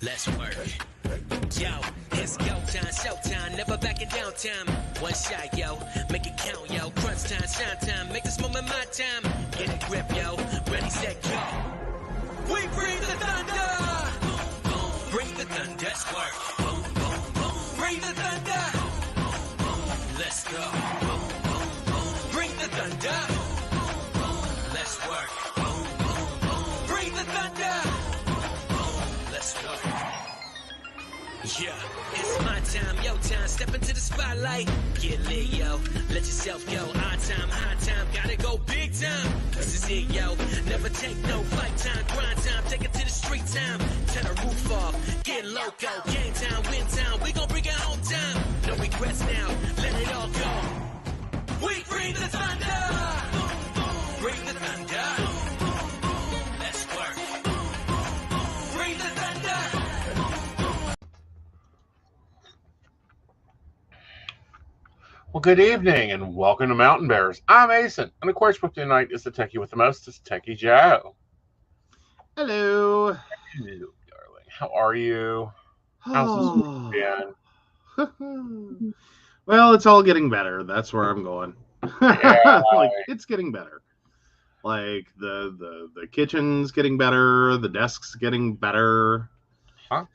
Let's work. Yo, it's go time, showtime, never backing down time. One shot, yo, make it count, yo. Crunch time, shine time, make this moment my time. Get a grip, yo, ready, set, go. We bring the thunder. Bring the thunder. Let's work. Bring the thunder. Let's go. Bring the thunder. Let's work. Bring the thunder. Let's work. Yeah, it's my time, your time. Step into the spotlight. Get lit, yo. Let yourself go. Our time, high time. Gotta go big time. This is it, yo. Never take no fight time. Grind time. Take it to the street time. Turn the roof off. Get loco. Game time, win time. We gon' bring it home time. No regrets now. Let it all go. We bring the thunder. Bring the thunder. Let's work. Bring the thunder. Well, good evening and welcome to Mountain Bears. I'm Aeson, and of course with me tonight is the techie with the most, it's Techy Joe. Hello. Hello, darling. How are you? How's this week been? Well, it's all getting better. That's where I'm going. Yeah. Like, it's getting better. Like the kitchen's getting better, the desk's getting better. Huh?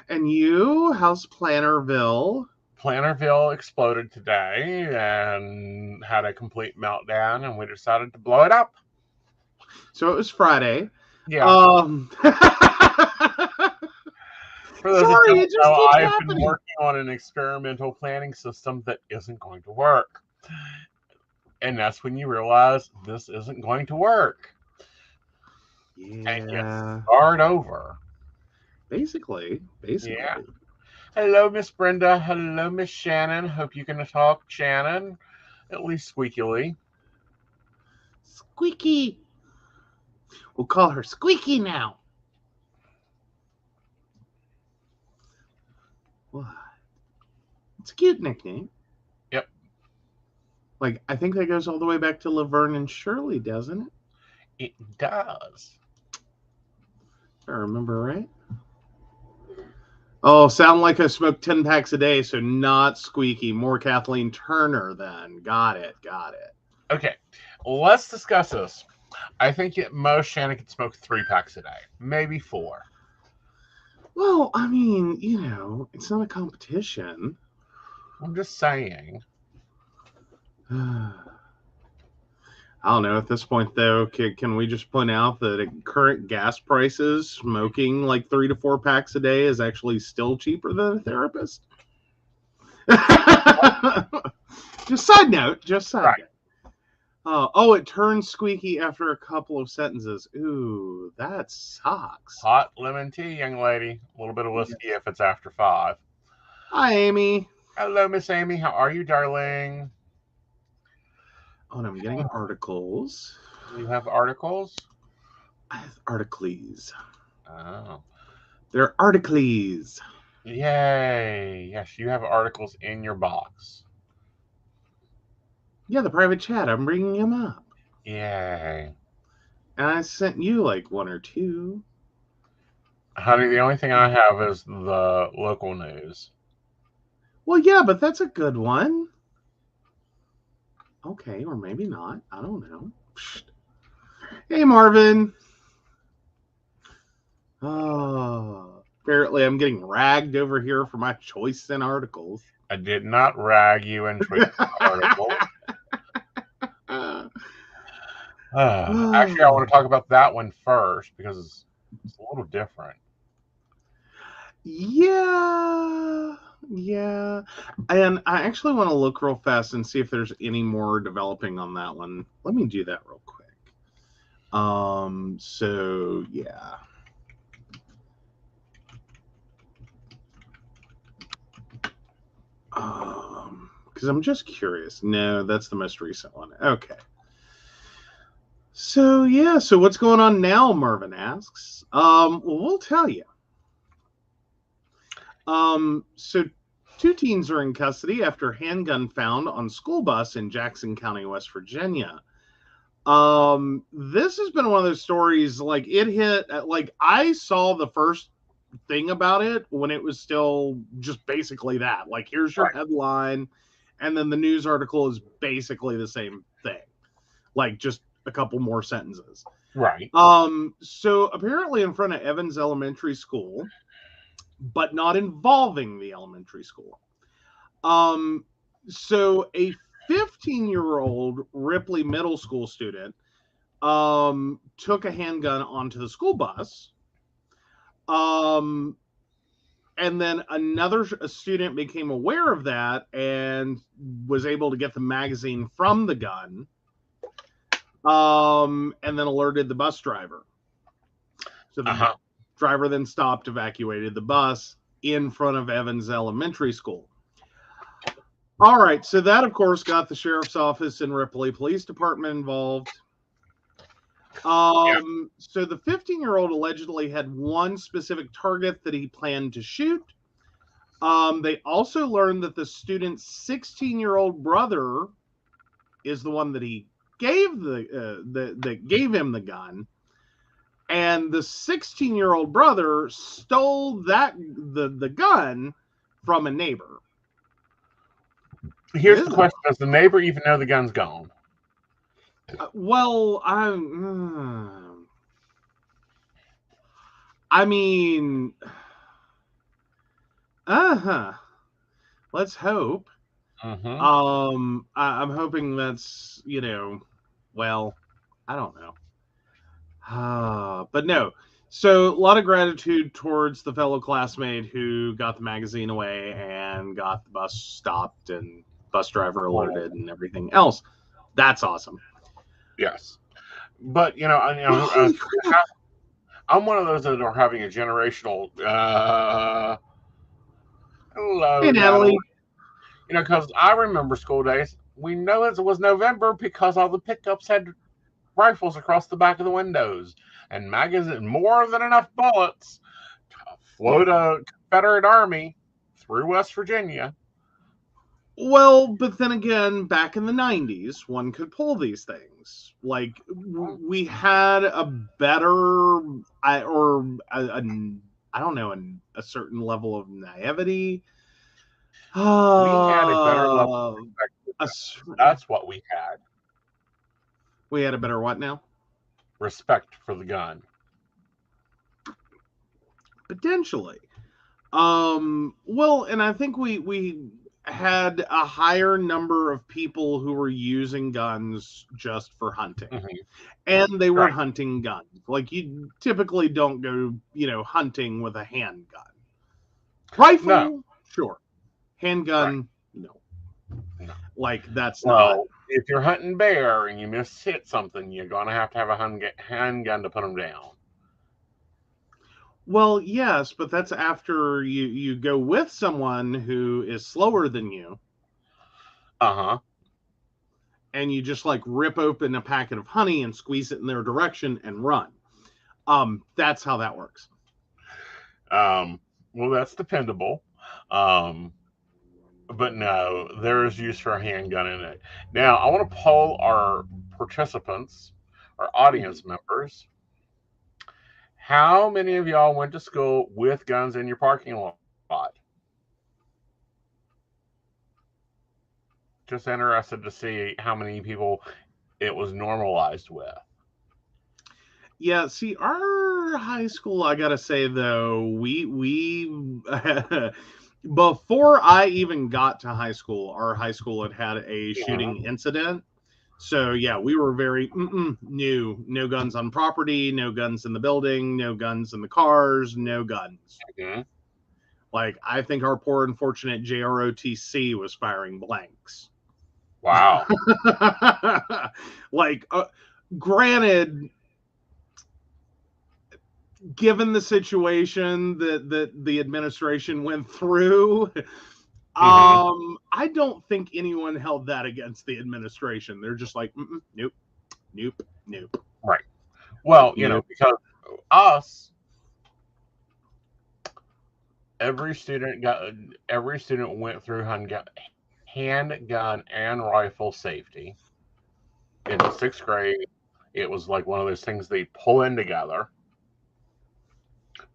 And you, how's Plannerville? Plannerville exploded today and had a complete meltdown, and we decided to blow it up. So it was Friday. Yeah. For those Sorry, who it just don't know, keeps I've been happening. working on an experimental planning system that isn't going to work. And that's when you realize this isn't going to work. And you start over. Basically. Yeah. Hello, Miss Brenda. Hello, Miss Shannon. Hope you can talk, Shannon. At least squeakily. Squeaky. We'll call her Squeaky now. What? It's a cute nickname. Yep. Like, I think that goes all the way back to Laverne and Shirley, doesn't it? It does. If I remember right. Oh, sound like I smoke 10 packs a day, so not Squeaky. More Kathleen Turner then. Got it. Okay, let's discuss this. I think at most Shannon could smoke 3 packs a day. Maybe 4. Well, I mean, it's not a competition. I'm just saying. I don't know. At this point, though, can we just point out that at current gas prices, smoking like 3 to 4 packs a day is actually still cheaper than a therapist? Just side note. Right. It turns squeaky after a couple of sentences. Ooh, that sucks. Hot lemon tea, young lady. A little bit of whiskey if it's after 5. Hi, Amy. Hello, Miss Amy. How are you, darling? Oh, and I'm getting articles. You have articles? I have articles. Oh. They're articles. Yay. Yes, you have articles in your box. Yeah, the private chat. I'm bringing them up. Yay. And I sent you like 1 or 2. Honey, the only thing I have is the local news. Well, yeah, but that's a good one. Okay, or maybe not. I don't know. Hey, Marvin. Oh, apparently I'm getting ragged over here for my choice in articles. I did not rag you into an article. Actually, I want to talk about that one first because it's a little different. Yeah. And I actually want to look real fast and see if there's any more developing on that one. Let me do that real quick. So yeah. Because I'm just curious. No, that's the most recent one. Okay. So yeah, so what's going on now, Marvin asks. Well, we'll tell you. So 2 teens are in custody after handgun found on school bus in Jackson County, West Virginia. This has been one of those stories, like, it hit, like, I saw the first thing about it when it was still just basically that. Like, here's your headline, and then the news article is basically the same thing. Like, just a couple more sentences. Right. So apparently in front of Evans Elementary School, but not involving the elementary school. So a 15-year-old Ripley Middle School student took a handgun onto the school bus. And then a student became aware of that and was able to get the magazine from the gun. And then alerted the bus driver. So the driver then stopped, evacuated the bus in front of Evans Elementary School. All right, so that, of course, got the sheriff's office and Ripley Police Department involved. So the 15-year-old allegedly had one specific target that he planned to shoot. They also learned that the student's 16-year-old brother is the one that he gave that gave him the gun, and the 16-year-old brother stole the gun from a neighbor. Here's the question: does the neighbor even know the gun's gone? Well, I mean, let's hope. I'm hoping that's, well, I don't know. But no. So a lot of gratitude towards the fellow classmate who got the magazine away and got the bus stopped and bus driver alerted and everything else. That's awesome. Yes. But, I'm one of those that are having a generational hello, hey, Natalie. Because I remember school days. We know it was November because all the pickups had rifles across the back of the windows and magazine, more than enough bullets to float a Confederate army through West Virginia. Well, but then again, back in the 90s, one could pull these things. Like, we had a better, I don't know, a certain level of naivety. We had a better level of respect. That's what we had. We had a better what now? Respect for the gun. Potentially. Well, and I think we had a higher number of people who were using guns just for hunting. And they were hunting guns. Like, you typically don't go, hunting with a handgun. Rifle, no. Sure. Handgun, no. Like, that's not. If you're hunting bear and you hit something, you're going to have a handgun to put them down. Well, yes, but that's after you go with someone who is slower than you. And you just, like, rip open a packet of honey and squeeze it in their direction and run. That's how that works. Well, that's dependable. But no, there is use for a handgun in it. Now, I want to poll our participants, our audience members. How many of y'all went to school with guns in your parking lot? Just interested to see how many people it was normalized with. Yeah, see, our high school, I gotta say though, we before I even got to high school, our high school had a shooting incident. So yeah, we were very no guns on property, no guns in the building, no guns in the cars, no guns. Like, I think our poor unfortunate JROTC was firing blanks. Wow. Like, granted, given the situation that the administration went through, I don't think anyone held that against the administration. They're just like, nope. Right. Well, because us, every student went through handgun and rifle safety. in the 6th grade, it was like one of those things they pull in together,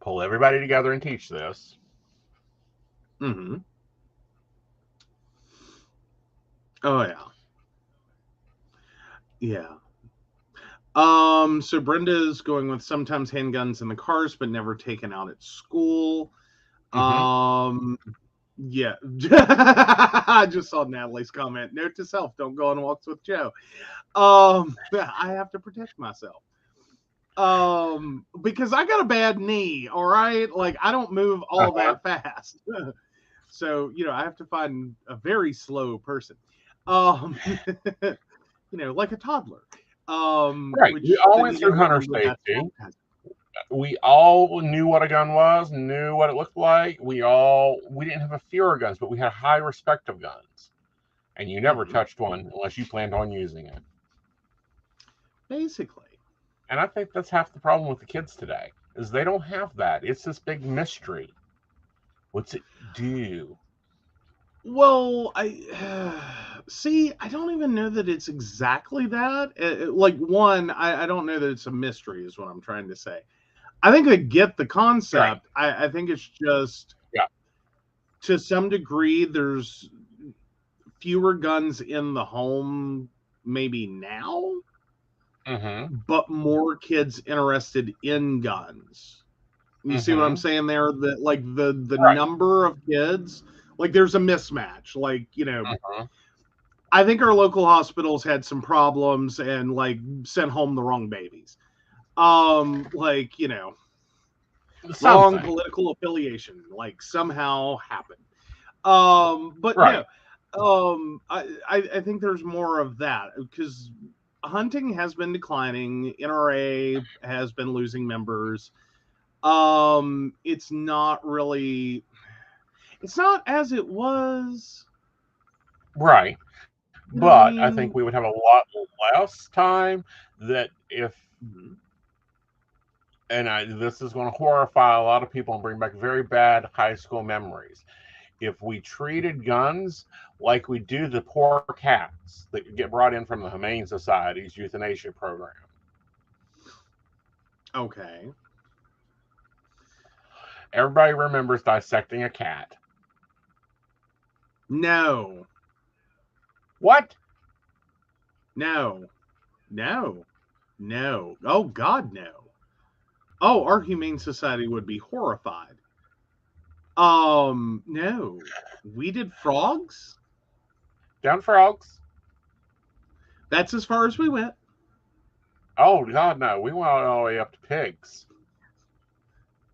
pull everybody together and teach this. Mm-hmm. Oh yeah. Yeah. So Brenda's going with sometimes handguns in the cars, but never taken out at school. Mm-hmm. Yeah. I just saw Natalie's comment. Note to self, don't go on walks with Joe. I have to protect myself. Because I got a bad knee, all right? Like I don't move all that fast. So, I have to find a very slow person. Like a toddler. Right. Which We always then through hunter safety. We all knew what a gun was, knew what it looked like. We didn't have a fear of guns, but we had high respect of guns. And you never touched one unless you planned on using it. Basically. And I think that's half the problem with the kids today, is they don't have that. It's this big mystery. What's it do? Well, see. I don't even know that it's exactly that. I don't know that it's a mystery. Is what I'm trying to say. I think I get the concept. Right. I think it's just, to some degree, there's fewer guns in the home, maybe now, but more kids interested in guns. You see what I'm saying there? That like the number of kids. Like there's a mismatch. Like, I think our local hospitals had some problems and like sent home the wrong babies. Wrong political affiliation, like somehow happened. But right. I think there's more of that because hunting has been declining. NRA has been losing members. It's not as it was. Right. But I think we would have a lot less time that if, and this is going to horrify a lot of people and bring back very bad high school memories. If we treated guns like we do the poor cats that get brought in from the Humane Society's euthanasia program. Okay. Everybody remembers dissecting a cat. No. What? No. Oh, God, no. Oh, our Humane Society would be horrified. No. We did frogs? Down frogs. That's as far as we went. Oh, God, no. We went all the way up to pigs.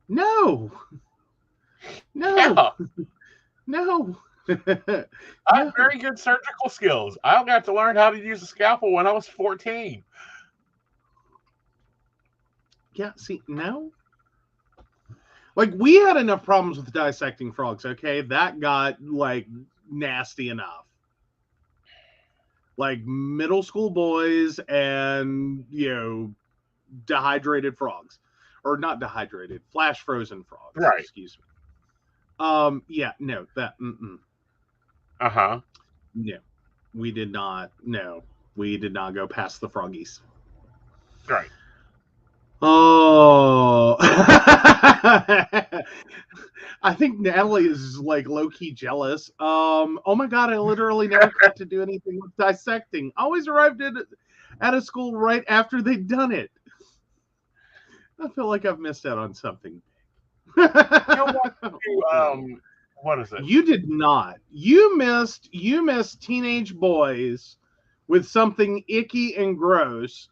No. Yeah. No. I have very good surgical skills. I got to learn how to use a scalpel when I was 14. Yeah, see, no. Like, we had enough problems with dissecting frogs, okay? That got, like, nasty enough. Like, middle school boys and, dehydrated frogs. Or not dehydrated, flash frozen frogs. Right. Excuse me. Yeah, no, that, Uh-huh. No, we did not. No, we did not go past the froggies. Right. Oh, I think Natalie is like low-key jealous. Oh my God, I literally never got to do anything with dissecting. Always arrived at a school right after they'd done it. I feel like I've missed out on something. What is it? You did not. You missed teenage boys with something icky and gross,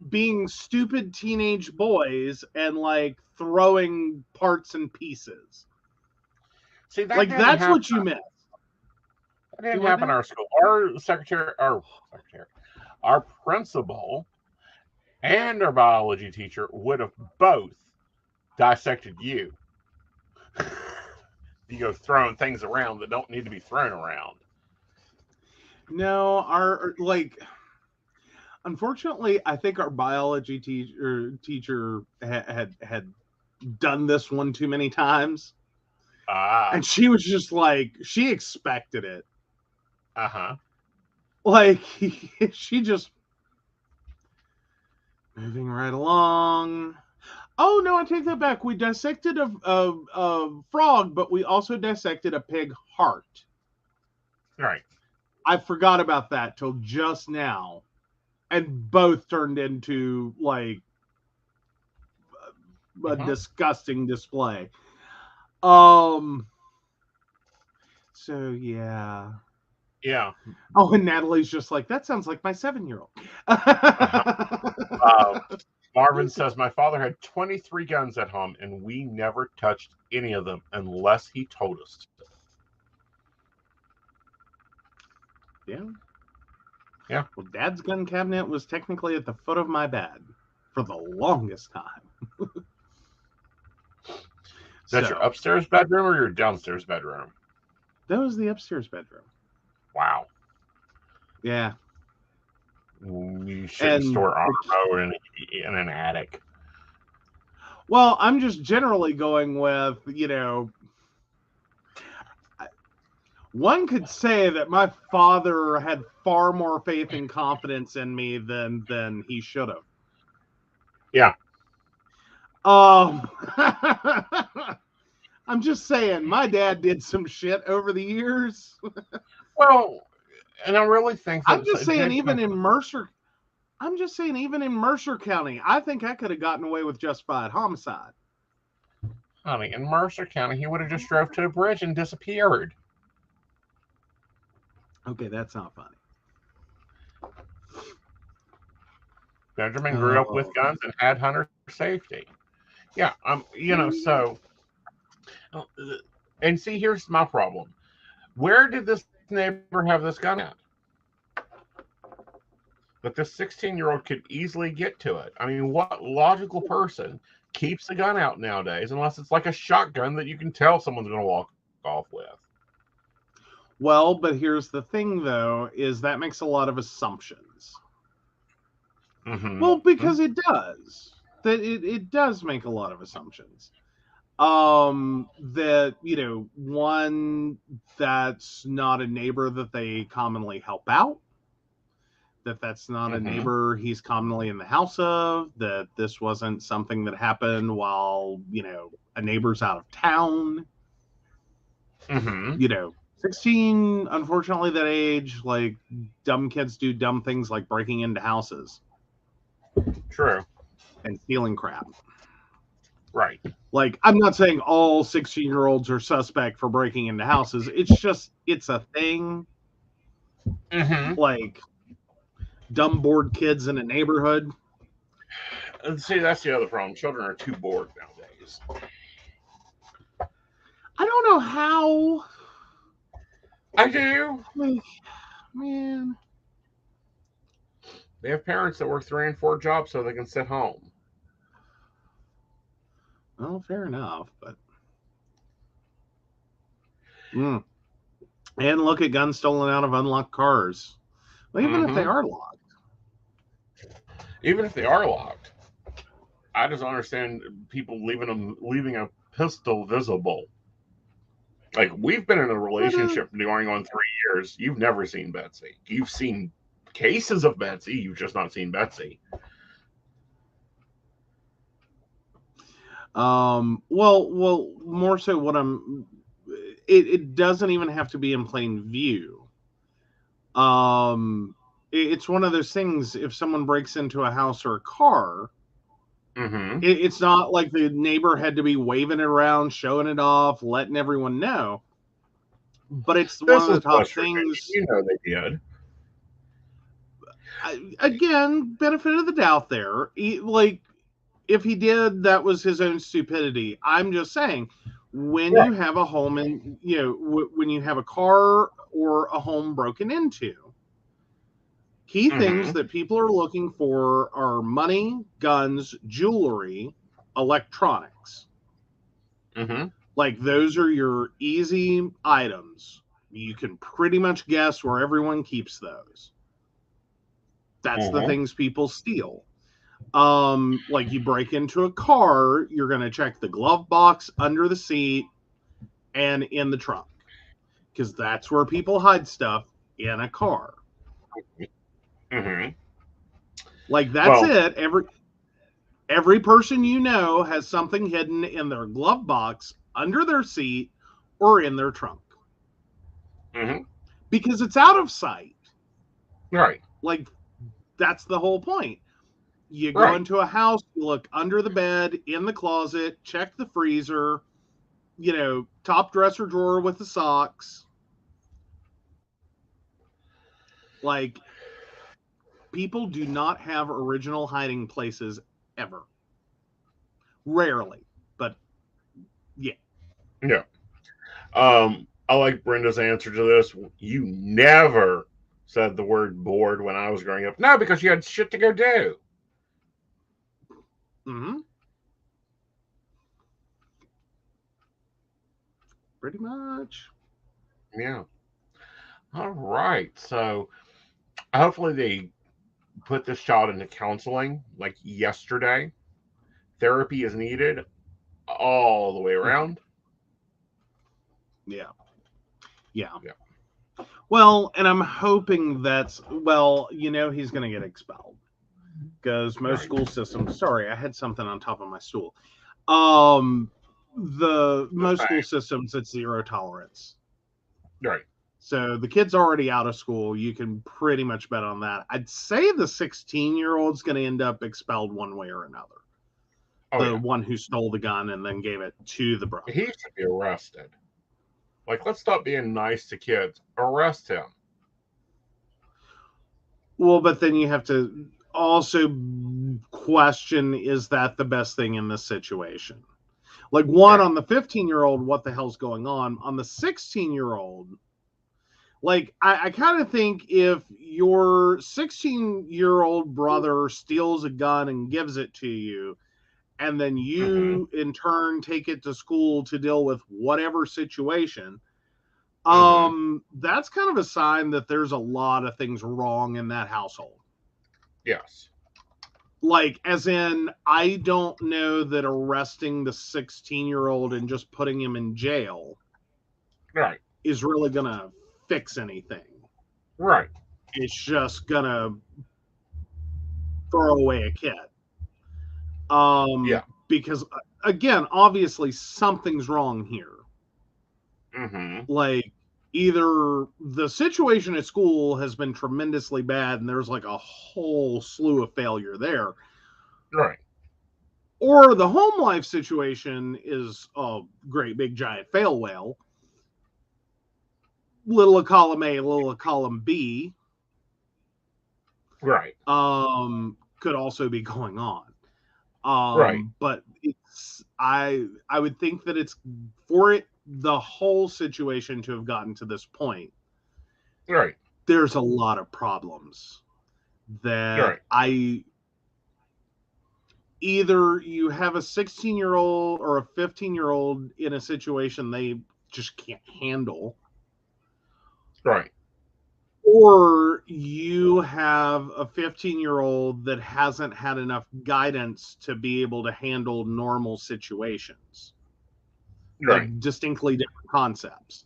being stupid teenage boys and like throwing parts and pieces. See, that like that's happen. What you missed. That didn't happen in our school. Our principal and our biology teacher would have both dissected you. You go throwing things around that don't need to be thrown around. No, unfortunately, I think our biology teacher had done this one too many times. And she was just like, she expected it. Uh-huh. Like, she just moving right along. Oh, no, I take that back. We dissected a frog, but we also dissected a pig heart. Right. I forgot about that till just now. And both turned into, like, a disgusting display. So, yeah. Yeah. Oh, and Natalie's just like, that sounds like my 7-year-old. Marvin says, my father had 23 guns at home, and we never touched any of them unless he told us to. Yeah. Yeah. Well, Dad's gun cabinet was technically at the foot of my bed for the longest time. Is that your upstairs bedroom or your downstairs bedroom? That was the upstairs bedroom. Wow. Yeah. You shouldn't store armor in an attic. Well, I'm just generally going with, you know, one could say that my father had far more faith and confidence in me than he should have. Yeah. I'm just saying, my dad did some shit over the years. Well, and I really think that I'm just saying, even in Mercer County, I think I could have gotten away with justified homicide. Honey, in Mercer County, he would have just drove to a bridge and disappeared. Okay, that's not funny. Benjamin grew up with guns and had hunter safety. Yeah, so, and see, here's my problem. Where did this neighbor have this gun at? But this 16-year-old could easily get to it. I mean, what logical person keeps a gun out nowadays, unless it's like a shotgun that you can tell someone's going to walk off with? Well, but here's the thing, though, is that makes a lot of assumptions. Mm-hmm. Well, because it does. That it does make a lot of assumptions. That, you know, one, that's not a neighbor that they commonly help out. That's not a neighbor he's commonly in the house of. That this wasn't something that happened while, you know, a neighbor's out of town. You know, 16, unfortunately, that age, like, dumb kids do dumb things like breaking into houses. True. And stealing crap. Right. Like, I'm not saying all 16-year-olds are suspect for breaking into houses. It's just, it's a thing. Like, dumb, bored kids in a neighborhood. See, that's the other problem. Children are too bored nowadays. I don't know how. I do. Like, man. They have parents that work 3 and 4 jobs so they can sit home. Well, fair enough, but. And look at guns stolen out of unlocked cars. Well, even if they are locked. Even if they are locked. I just don't understand people leaving a pistol visible. Like, we've been in a relationship going on 3 years. You've never seen Betsy. You've seen cases of Betsy. You've just not seen Betsy. Well, more so what it doesn't even have to be in plain view. It's one of those things, if someone breaks into a house or a car, it's not like the neighbor had to be waving it around, showing it off, letting everyone know. But it's one of the top things. You know they did. Again, benefit of the doubt there. Like, if he did, that was his own stupidity. I'm just saying, when you have a home and, you know, when you have a car or a home broken into, key things that people are looking for are money, guns, jewelry, electronics. Like, those are your easy items. You can pretty much guess where everyone keeps those. That's the things people steal. Like, you break into a car, you're going to check the glove box, under the seat, and in the trunk. Because that's where people hide stuff, in a car. Mm-hmm. Like, that's it. Every person you know has something hidden in their glove box, under their seat, or in their trunk. Mm-hmm. Because it's out of sight. Right. Like, that's the whole point. You go Right. into a house, you look under the bed, in the closet, check the freezer, top dresser drawer with the socks. Like, people do not have original hiding places ever. Rarely, but yeah. Yeah. I like Brenda's answer to this. You never said the word bored when I was growing up. No, because you had shit to go do. Mm-hmm. Pretty much. Yeah. All right. So hopefully they put this child into counseling like yesterday. Therapy is needed all the way around. Yeah. Yeah. Yeah. Well, and I'm hoping that's, he's going to get expelled. Because most school systems, sorry, I had something on top of my stool. Most school systems, it's zero tolerance. Right. So the kid's already out of school. You can pretty much bet on that. I'd say the 16-year-old's going to end up expelled one way or another. The one who stole the gun and then gave it to the brother. He should be arrested. Like, let's stop being nice to kids. Arrest him. Well, but then you have to also question, is that the best thing in this situation? Like, on the 15-year-old, what the hell's going on? On the 16-year-old, like, I kind of think if your 16-year-old brother steals a gun and gives it to you, and then you, in turn, take it to school to deal with whatever situation, that's kind of a sign that there's a lot of things wrong in that household. Yes. Like, as in, I don't know that arresting the 16-year-old and just putting him in jail is really going to fix anything. Right. It's just going to throw away a kid. Because, again, obviously something's wrong here. Like, either the situation at school has been tremendously bad and there's like a whole slew of failure there. Right. Or the home life situation is a great big giant fail whale. Little of column A, little of column B. Right. Could also be going on. But it's I would think that it's for the whole situation to have gotten to this point. Right. There's a lot of problems that either you have a 16-year-old or a 15-year-old in a situation they just can't handle. Right. Or you have a 15-year-old that hasn't had enough guidance to be able to handle normal situations. Right. Like, distinctly different concepts.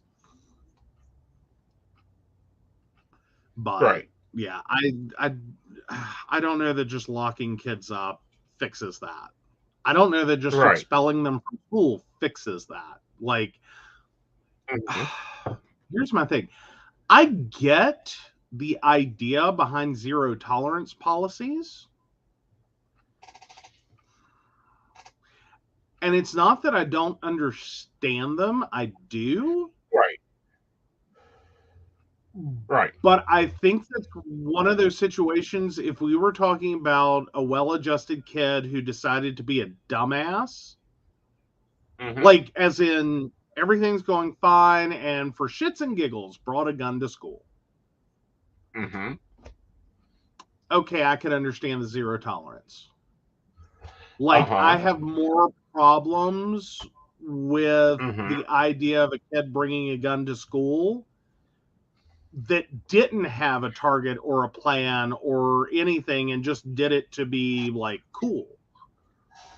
But yeah, I don't know that just locking kids up fixes that. I don't know that just expelling them from school fixes that. Like, here's my thing. I get the idea behind zero tolerance policies. And it's not that I don't understand them. I do. Right. But I think that's one of those situations, if we were talking about a well-adjusted kid who decided to be a dumbass, like, as in, everything's going fine, and for shits and giggles, brought a gun to school. Okay, I can understand the zero tolerance. Like, I have more problems with the idea of a kid bringing a gun to school that didn't have a target or a plan or anything and just did it to be, like, cool.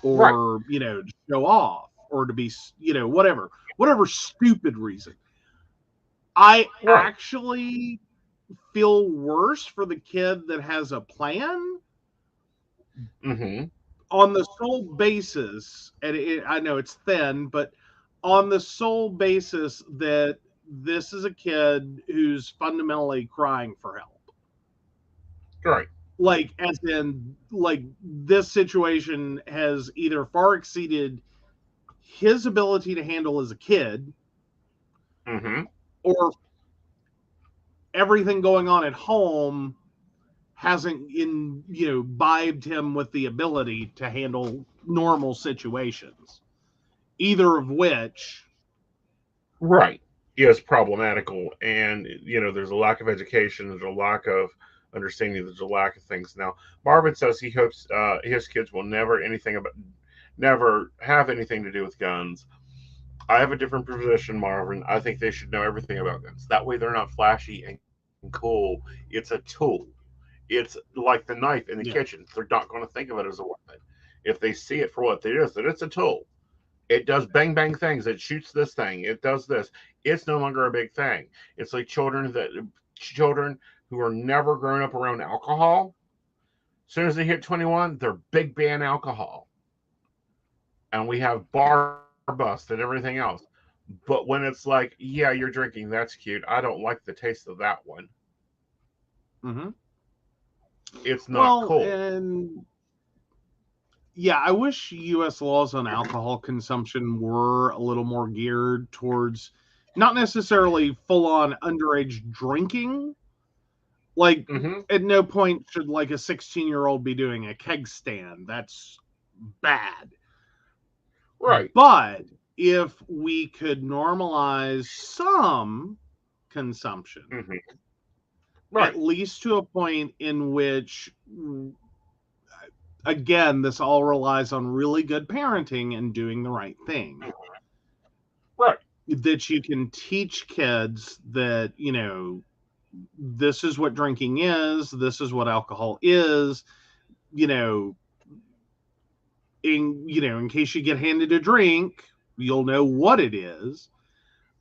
Or, show off. Or to be, whatever stupid reason. I actually feel worse for the kid that has a plan on the sole basis, and I know it's thin, but on the sole basis that this is a kid who's fundamentally crying for help. Right. Like, as in, like, this situation has either far exceeded his ability to handle as a kid, or everything going on at home hasn't imbibed him with the ability to handle normal situations. Either of which, right, is problematical. And there's a lack of education, there's a lack of understanding, there's a lack of things. Now, Marvin says he hopes his kids will never have anything to do with guns. I have a different position, Marvin. I think they should know everything about guns. That way they're not flashy and cool. It's a tool. It's like the knife in the kitchen. They're not going to think of it as a weapon. If they see it for what it is, that it's a tool. It does bang, bang things. It shoots this thing. It does this. It's no longer a big thing. It's like children who are never grown up around alcohol. As soon as they hit 21, they're big ban alcohol. And we have bar bust and everything else. But when it's like, yeah, you're drinking, that's cute. I don't like the taste of that one. It's not cool. And yeah, I wish U.S. laws on alcohol consumption were a little more geared towards not necessarily full-on underage drinking. Like, at no point should, like, a 16-year-old be doing a keg stand. That's bad. Right. But if we could normalize some consumption, at least to a point in which, again, this all relies on really good parenting and doing the right thing. Right. That you can teach kids that, this is what drinking is, this is what alcohol is, in case you get handed a drink, you'll know what it is.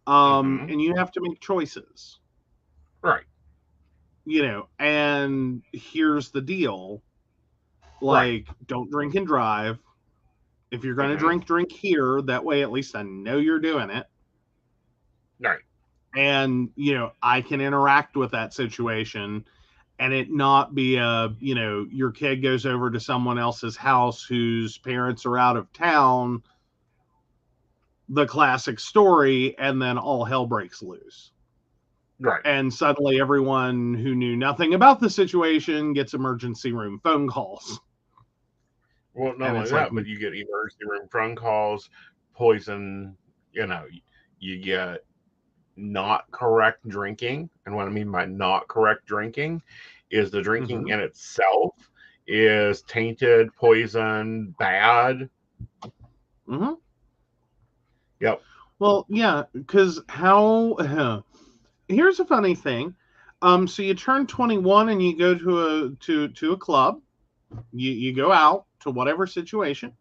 And you have to make choices. Right. And here's the deal. Like, don't drink and drive. If you're going to drink here. That way, at least I know you're doing it. Right. And, I can interact with that situation and it not be your kid goes over to someone else's house whose parents are out of town, the classic story, and then all hell breaks loose. Right. And suddenly everyone who knew nothing about the situation gets emergency room phone calls. Well, not only that, but you get emergency room phone calls, poison, you get not correct drinking. And what I mean by not correct drinking is the drinking in itself is tainted, poison, bad. Yep. Well, yeah, because here's a funny thing. So you turn 21 and you go to a club. You go out to whatever situation.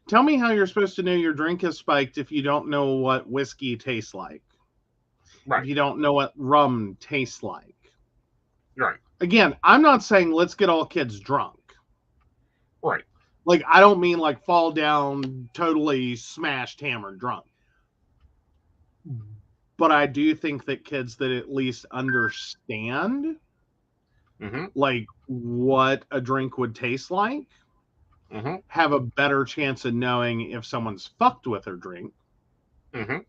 Tell me how you're supposed to know your drink is spiked if you don't know what whiskey tastes like. Right. If you don't know what rum tastes like. Right. Again, I'm not saying let's get all kids drunk. Right. Like, I don't mean like fall down totally smashed, hammered drunk. But I do think that kids that at least understand like what a drink would taste like have a better chance of knowing if someone's fucked with their drink. And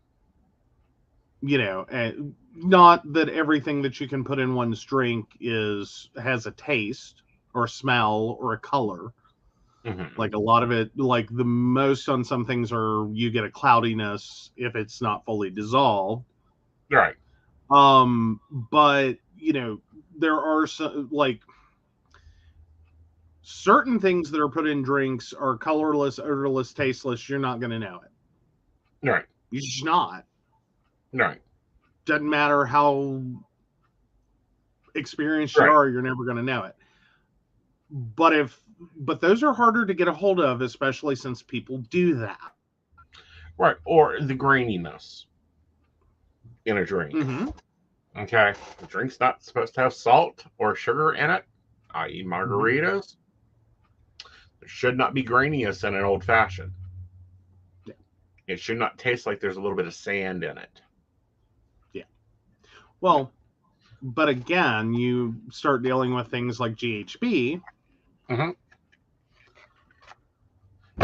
not that everything that you can put in one's drink has a taste or a smell or a color. Like a lot of it, like the most on some things are you get a cloudiness if it's not fully dissolved. Right. But there are some, like, certain things that are put in drinks are colorless, odorless, tasteless. You're not going to know it. Right. You're just not. Right. Doesn't matter how experienced you are, you're never going to know it. But those are harder to get a hold of, especially since people do that. Right. Or the graininess in a drink. Okay. The drink's not supposed to have salt or sugar in it, i.e. margaritas. There should not be graininess in an old fashioned. Yeah. It should not taste like there's a little bit of sand in it. Yeah. Well, but again, you start dealing with things like GHB. Mm-hmm.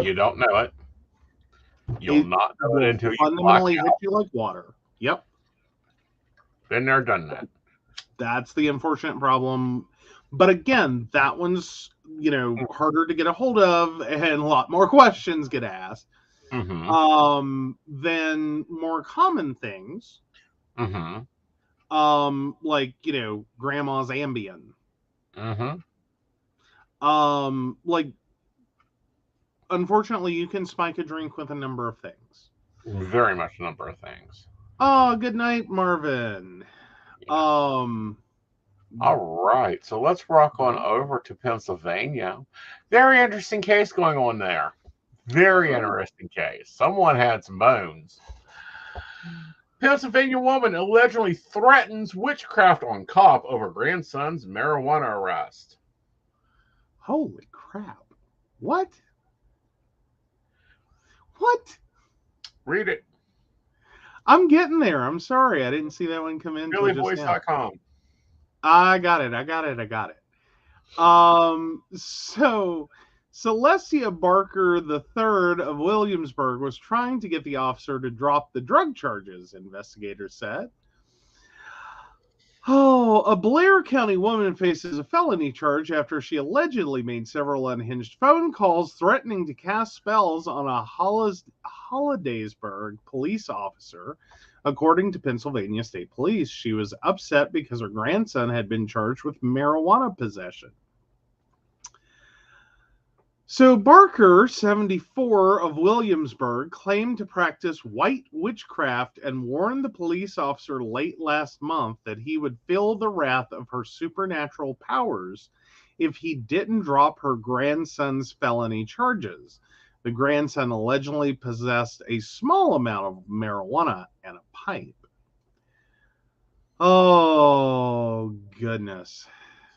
You don't know it. You'll not know it until you fundamentally black hit out. you like water. Yep. Been there, done that. That's the unfortunate problem. But again, that one's, harder to get a hold of and a lot more questions get asked. Than more common things. Like, grandma's Ambien. Like, unfortunately, you can spike a drink with a number of things. Very much a number of things. Oh, good night, Marvin. Yeah. All right, so let's rock on over to Pennsylvania. Very interesting case going on there. Very interesting case. Someone had some bones. Pennsylvania woman allegedly threatens witchcraft on cop over grandson's marijuana arrest. Holy crap. What? What? Read it. I'm getting there. I'm sorry. I didn't see that one come in. BillyVoice.com. I got it. So Celestia Barker III of Williamsburg was trying to get the officer to drop the drug charges, investigators said. Oh, a Blair County woman faces a felony charge after she allegedly made several unhinged phone calls threatening to cast spells on a Hollidaysburg police officer. According to Pennsylvania State Police, she was upset because her grandson had been charged with marijuana possession. So Barker, 74, of Williamsburg, claimed to practice white witchcraft and warned the police officer late last month that he would feel the wrath of her supernatural powers if he didn't drop her grandson's felony charges. The grandson allegedly possessed a small amount of marijuana and a pipe. Oh, goodness.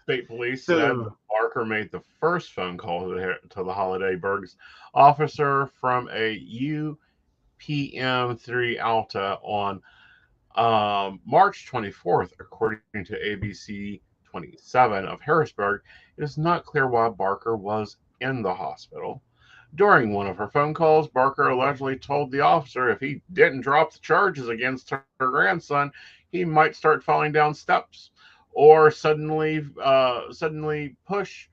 State police said that Barker made the first phone call to the Hollidaysburg's officer from a UPM-3 Alta on March 24th, according to ABC 27 of Harrisburg. It is not clear why Barker was in the hospital. During one of her phone calls, Barker allegedly told the officer if he didn't drop the charges against her grandson, he might start falling down steps or suddenly push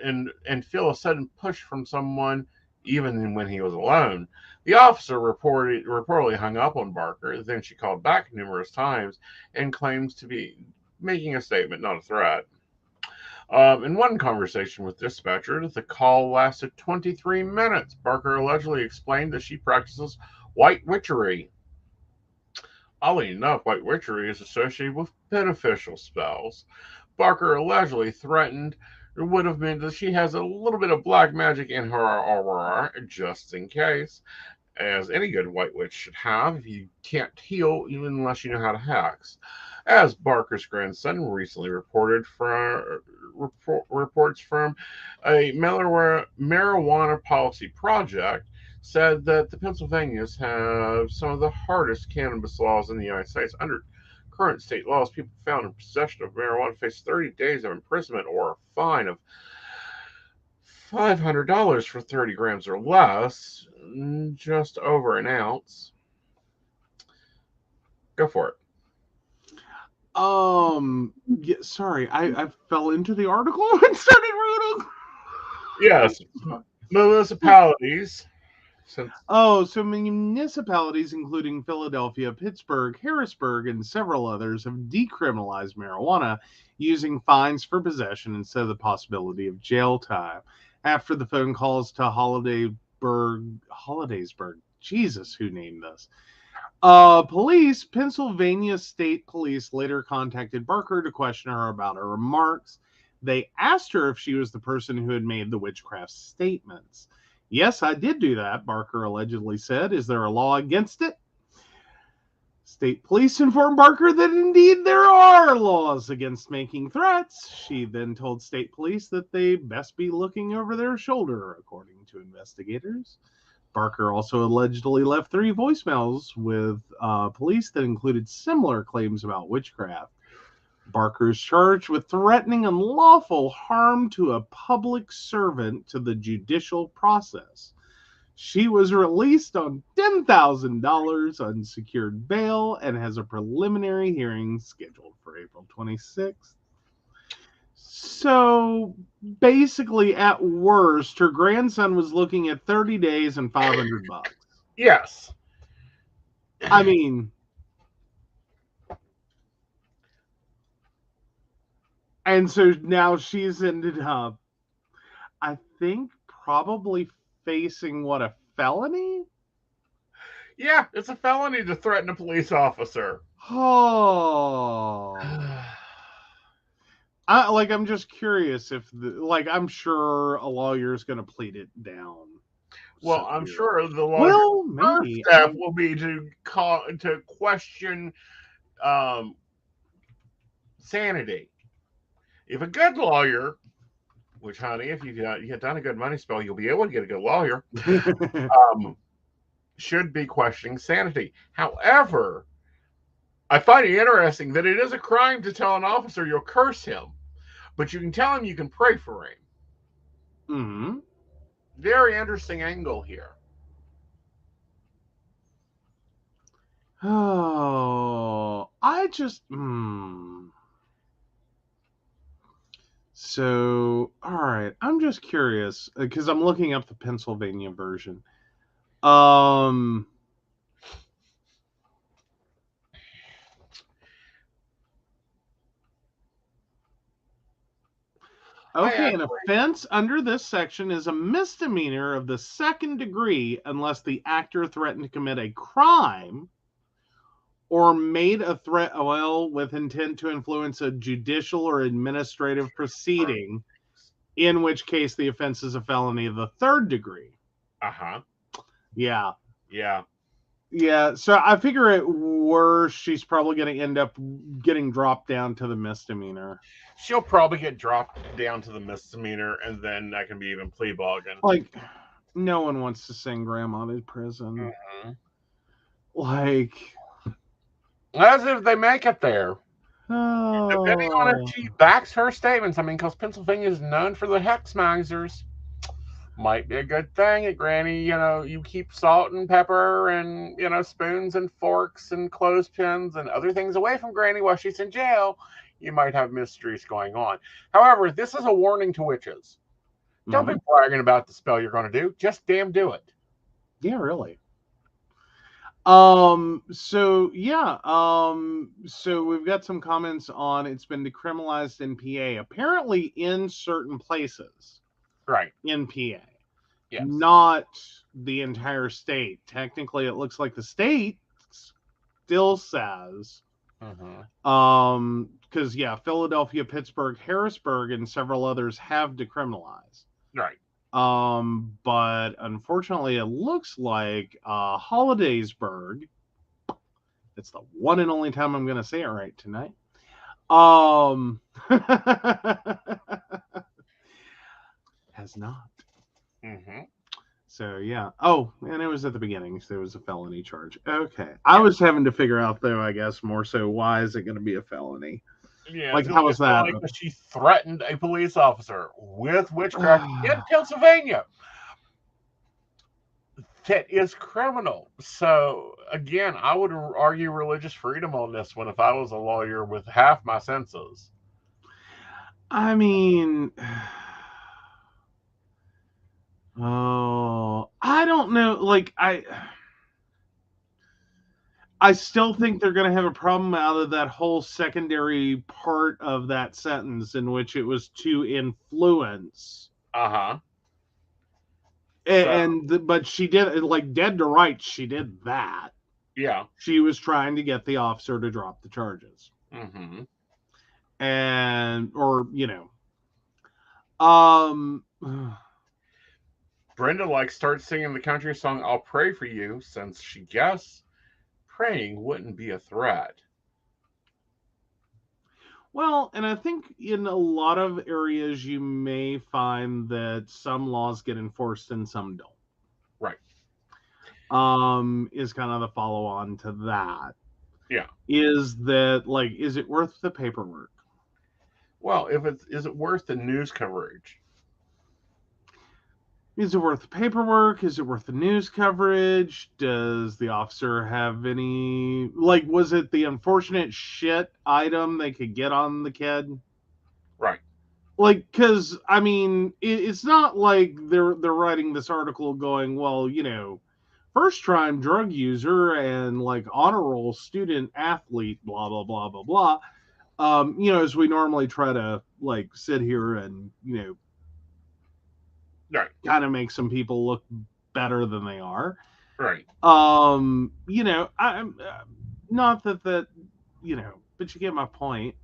and feel a sudden push from someone, even when he was alone. The officer reportedly hung up on Barker. Then she called back numerous times and claims to be making a statement, not a threat. In one conversation with dispatchers, the call lasted 23 minutes. Barker allegedly explained that she practices white witchery. Oddly enough, white witchery is associated with beneficial spells. Barker allegedly threatened it would have been that she has a little bit of black magic in her aura, just in case, as any good white witch should have if you can't heal even unless you know how to hex. As Barker's grandson recently reports from a marijuana policy project, said that the Pennsylvanians have some of the hardest cannabis laws in the United States. Under current state laws, people found in possession of marijuana face 30 days of imprisonment or a fine of $500 for 30 grams or less, just over an ounce. Go for it. Yeah, sorry, I fell into the article and started reading. Yes, municipalities. So municipalities, including Philadelphia, Pittsburgh, Harrisburg, and several others, have decriminalized marijuana using fines for possession instead of the possibility of jail time. After the phone calls to Hollidaysburg, Jesus, who named this? Pennsylvania State Police later contacted Barker to question her about her remarks. They asked her if she was the person who had made the witchcraft statements. Yes, I did do that, Barker allegedly said. Is there a law against it? State police informed Barker that indeed there are laws against making threats. She then told state police that they best be looking over their shoulder, according to investigators. Barker also allegedly left 3 voicemails with police that included similar claims about witchcraft. Barker is charged with threatening unlawful harm to a public servant to the judicial process. She was released on $10,000 unsecured bail and has a preliminary hearing scheduled for April 26th. So basically, at worst, her grandson was looking at 30 days and $500. Yes. I mean, and so now she's ended up, I think, probably facing what, a felony? Yeah, it's a felony to threaten a police officer. Oh. I'm just curious if, I'm sure a lawyer is going to plead it down. Well, I'm sure the lawyer's first step will be to question sanity. If a good lawyer, which, honey, if you get done a good money spell, you'll be able to get a good lawyer, should be questioning sanity. However, I find it interesting that it is a crime to tell an officer you'll curse him, but you can tell him you can pray for him. Mm-hmm. Very interesting angle here. Oh, I just... So, all right. I'm just curious because I'm looking up the Pennsylvania version. Okay, an offense under this section is a misdemeanor of the 2nd degree unless the actor threatened to commit a crime or made a threat, with intent to influence a judicial or administrative proceeding, in which case the offense is a felony of the 3rd degree. Uh-huh. Yeah. Yeah. Yeah, so I figure at worst, she's probably going to end up getting dropped down to the misdemeanor. She'll probably get dropped down to the misdemeanor, and then that can be even plea bargain. Like, no one wants to send grandma to prison. Mm-hmm. Like, as if they make it there. Oh. Depending on if she backs her statements, I mean, because Pennsylvania is known for the hexmangers. Might be a good thing, Granny. You keep salt and pepper and, spoons and forks and clothespins and other things away from Granny while she's in jail. You might have mysteries going on. However, this is a warning to witches. Don't be bragging about the spell you're going to do. Just damn do it. Yeah, really. So we've got some comments on it's been decriminalized in PA. Apparently in certain places. Right. In PA. Yes. Not the entire state. Technically, it looks like the state still says. Because, Philadelphia, Pittsburgh, Harrisburg, and several others have decriminalized. Right. But unfortunately, it looks like Hollidaysburg. It's the one and only time I'm going to say it right tonight. Has not. So, yeah. Oh, and it was at the beginning. So it was a felony charge. Okay. I was having to figure out, though, I guess, more so, why is it going to be a felony? Yeah. Like, how was that? Like she threatened a police officer with witchcraft in Pennsylvania. That is criminal. So, again, I would argue religious freedom on this one if I was a lawyer with half my senses. I mean... Oh, I don't know. Like, I still think they're going to have a problem out of that whole secondary part of that sentence in which it was to influence. But she did, like, dead to rights, she did that. Yeah. She was trying to get the officer to drop the charges. Brenda starts singing the country song "I'll Pray for You" since she guessed praying wouldn't be a threat. Well, and I think in a lot of areas you may find that some laws get enforced and some don't. Right. Is kind of the follow on to that. Yeah. Is that, like, is it worth the paperwork? Well, is it worth the news coverage? Is it worth the paperwork? Is it worth the news coverage? Does the officer have any, like, was it the unfortunate shit item they could get on the kid? Right. Like, because, I mean, it's not like they're writing this article going, well, you know, first time drug user and, like, honor roll student athlete, blah, blah, blah, blah, blah. You know, as we normally try to, like, sit here and, you know, right, kind of make some people look better than they are. Right. You know, I'm not that, you know, but you get my point.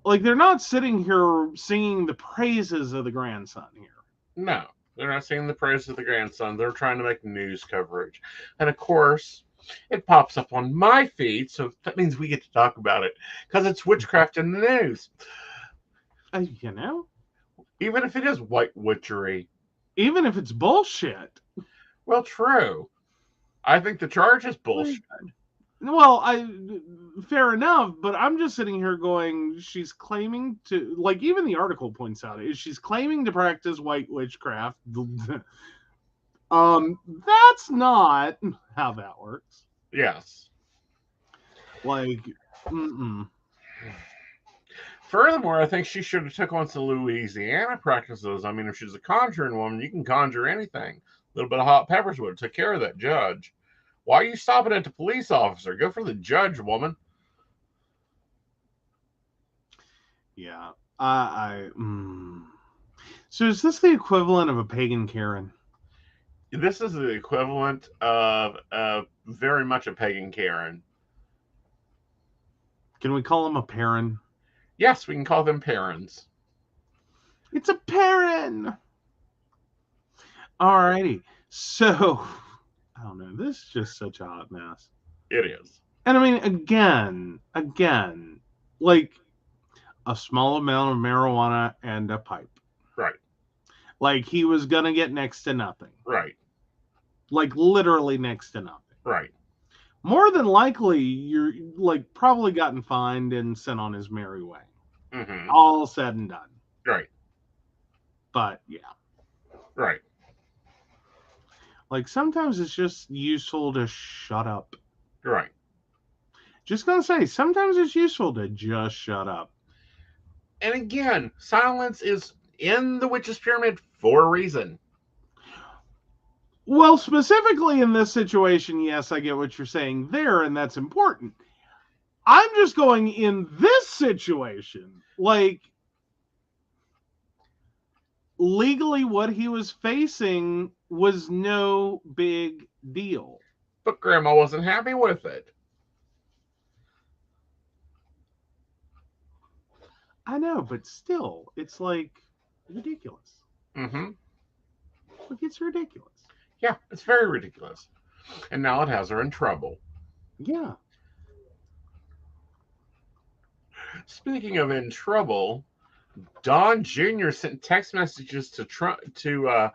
Like, they're not sitting here singing the praises of the grandson here. No, they're not singing the praises of the grandson. They're trying to make news coverage. And of course, it pops up on my feed, so that means we get to talk about it because it's witchcraft in the news. You know? Even if it is white witchery. Even if it's bullshit. Well, true. I think the charge is bullshit. Well, fair enough, but I'm just sitting here going, she's claiming to, like, even the article points out, is she's claiming to practice white witchcraft. That's not how that works. Yes. Like, Furthermore, I think she should have took on some Louisiana practices. I mean, if she's a conjuring woman, you can conjure anything. A little bit of hot peppers would have took care of that judge. Why are you stopping at the police officer? Go for the judge, woman. Yeah. So is this the equivalent of a pagan Karen? This is the equivalent of very much a pagan Karen. Can we call him a Perrin? Yes, we can call them Perrins. It's a Perrin! Alrighty. So, I don't know. This is just such a hot mess. It is. And I mean, again, like a small amount of marijuana and a pipe. Right. Like he was going to get next to nothing. Right. Like literally next to nothing. Right. More than likely, you're like probably gotten fined and sent on his merry way. Mm-hmm. All said and done. Right. But yeah. Right. Like sometimes it's just useful to shut up. Right. Just gonna say, sometimes it's useful to just shut up. And again, silence is in the witch's pyramid for a reason. Well, specifically in this situation, yes, I get what you're saying there, and that's important. I'm just going in this situation, like, legally what he was facing was no big deal. But Grandma wasn't happy with it. I know, but still, it's like ridiculous. Mm-hmm. Like, it's ridiculous. Yeah, it's very ridiculous. And now it has her in trouble. Yeah. Speaking of in trouble, Don Jr. sent text messages to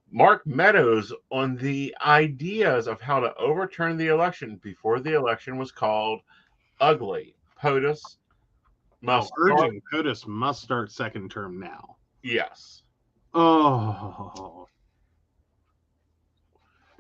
Mark Meadows on the ideas of how to overturn the election before the election was called ugly. POTUS must urging POTUS must start second term now. Yes. Oh.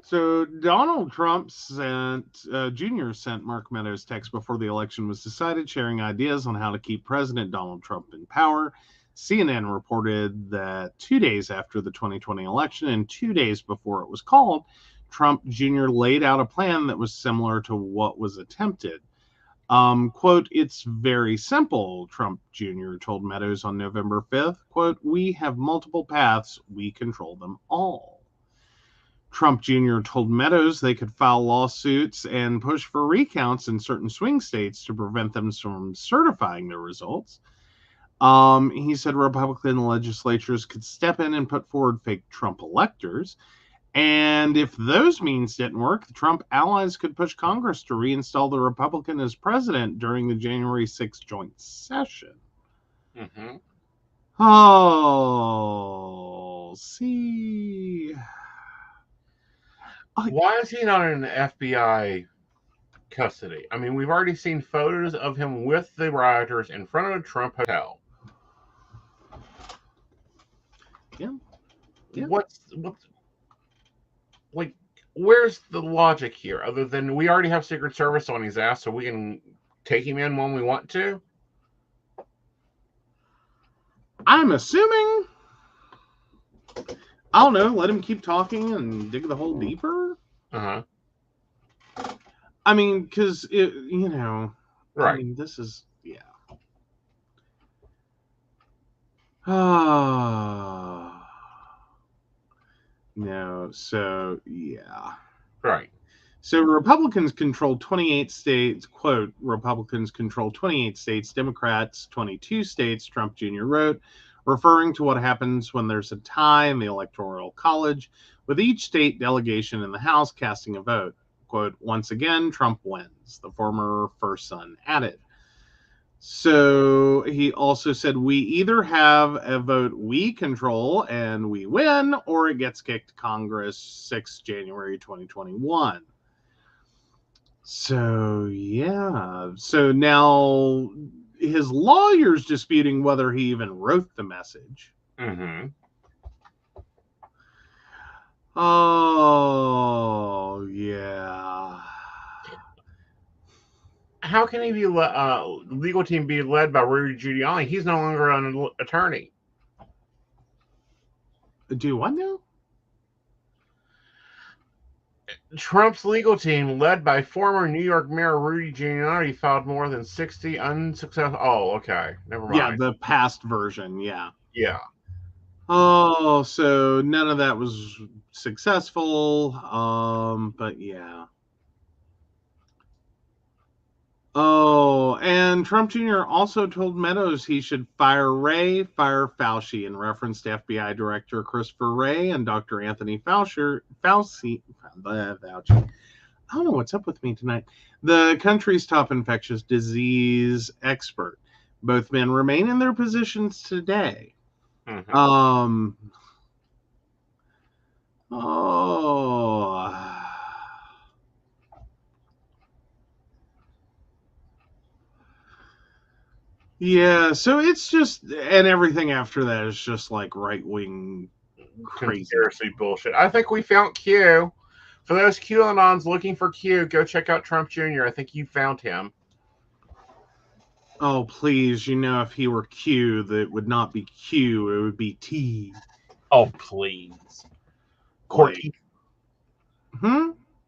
So Donald Trump Jr. sent Mark Meadows text before the election was decided, sharing ideas on how to keep President Donald Trump in power. CNN reported that 2 days after the 2020 election and 2 days before it was called, Trump Jr. laid out a plan that was similar to what was attempted. Quote, "It's very simple," Trump Jr. told Meadows on November 5th. Quote, "We have multiple paths. We control them all." Trump Jr. told Meadows they could file lawsuits and push for recounts in certain swing states to prevent them from certifying their results. He said Republican legislatures could step in and put forward fake Trump electors. And if those means didn't work, the Trump allies could push Congress to reinstall the Republican as president during the January 6th joint session. Mm-hmm. Oh, see. Why is he not in FBI custody? I mean, we've already seen photos of him with the rioters in front of a Trump hotel. Yeah. What's like? Where's the logic here? Other than we already have Secret Service on his ass, so we can take him in when we want to. I'm assuming. I don't know. Let him keep talking and dig the hole deeper. Uh-huh. I mean, because you know, right. I mean, this is no. So yeah. Right. So Republicans control 28 states. Quote: Republicans control 28 states. Democrats 22 states. Trump Jr. wrote, referring to what happens when there's a tie in the Electoral College, with each state delegation in the House casting a vote. Quote, once again, Trump wins, the former first son added. So he also said, we either have a vote we control and we win, or it gets kicked to Congress 6 January 2021. So, yeah. So now his lawyer's disputing whether he even wrote the message. Mm-hmm. Oh, yeah. How can he be legal team be led by Rudy Giuliani? He's no longer an attorney. Do what now? Trump's legal team, led by former New York Mayor Rudy Giuliani, filed more than 60 unsuccessful. Oh, okay. Never mind. Yeah, the past version. Yeah. Yeah. Oh, so none of that was successful. But yeah. Oh, and Trump Jr. also told Meadows he should fire Wray, fire Fauci, in reference to FBI Director Christopher Wray and Dr. Anthony Fauci. I don't know what's up with me tonight. The country's top infectious disease expert. Both men remain in their positions today. Mm-hmm. Oh. Yeah, so it's just, and everything after that is just like right-wing crazy conspiracy bullshit. I think we found Q. For those QAnons looking for Q, go check out Trump Jr. I think you found him. Oh, please, if he were Q, that would not be Q, it would be T. Oh, please. Corky.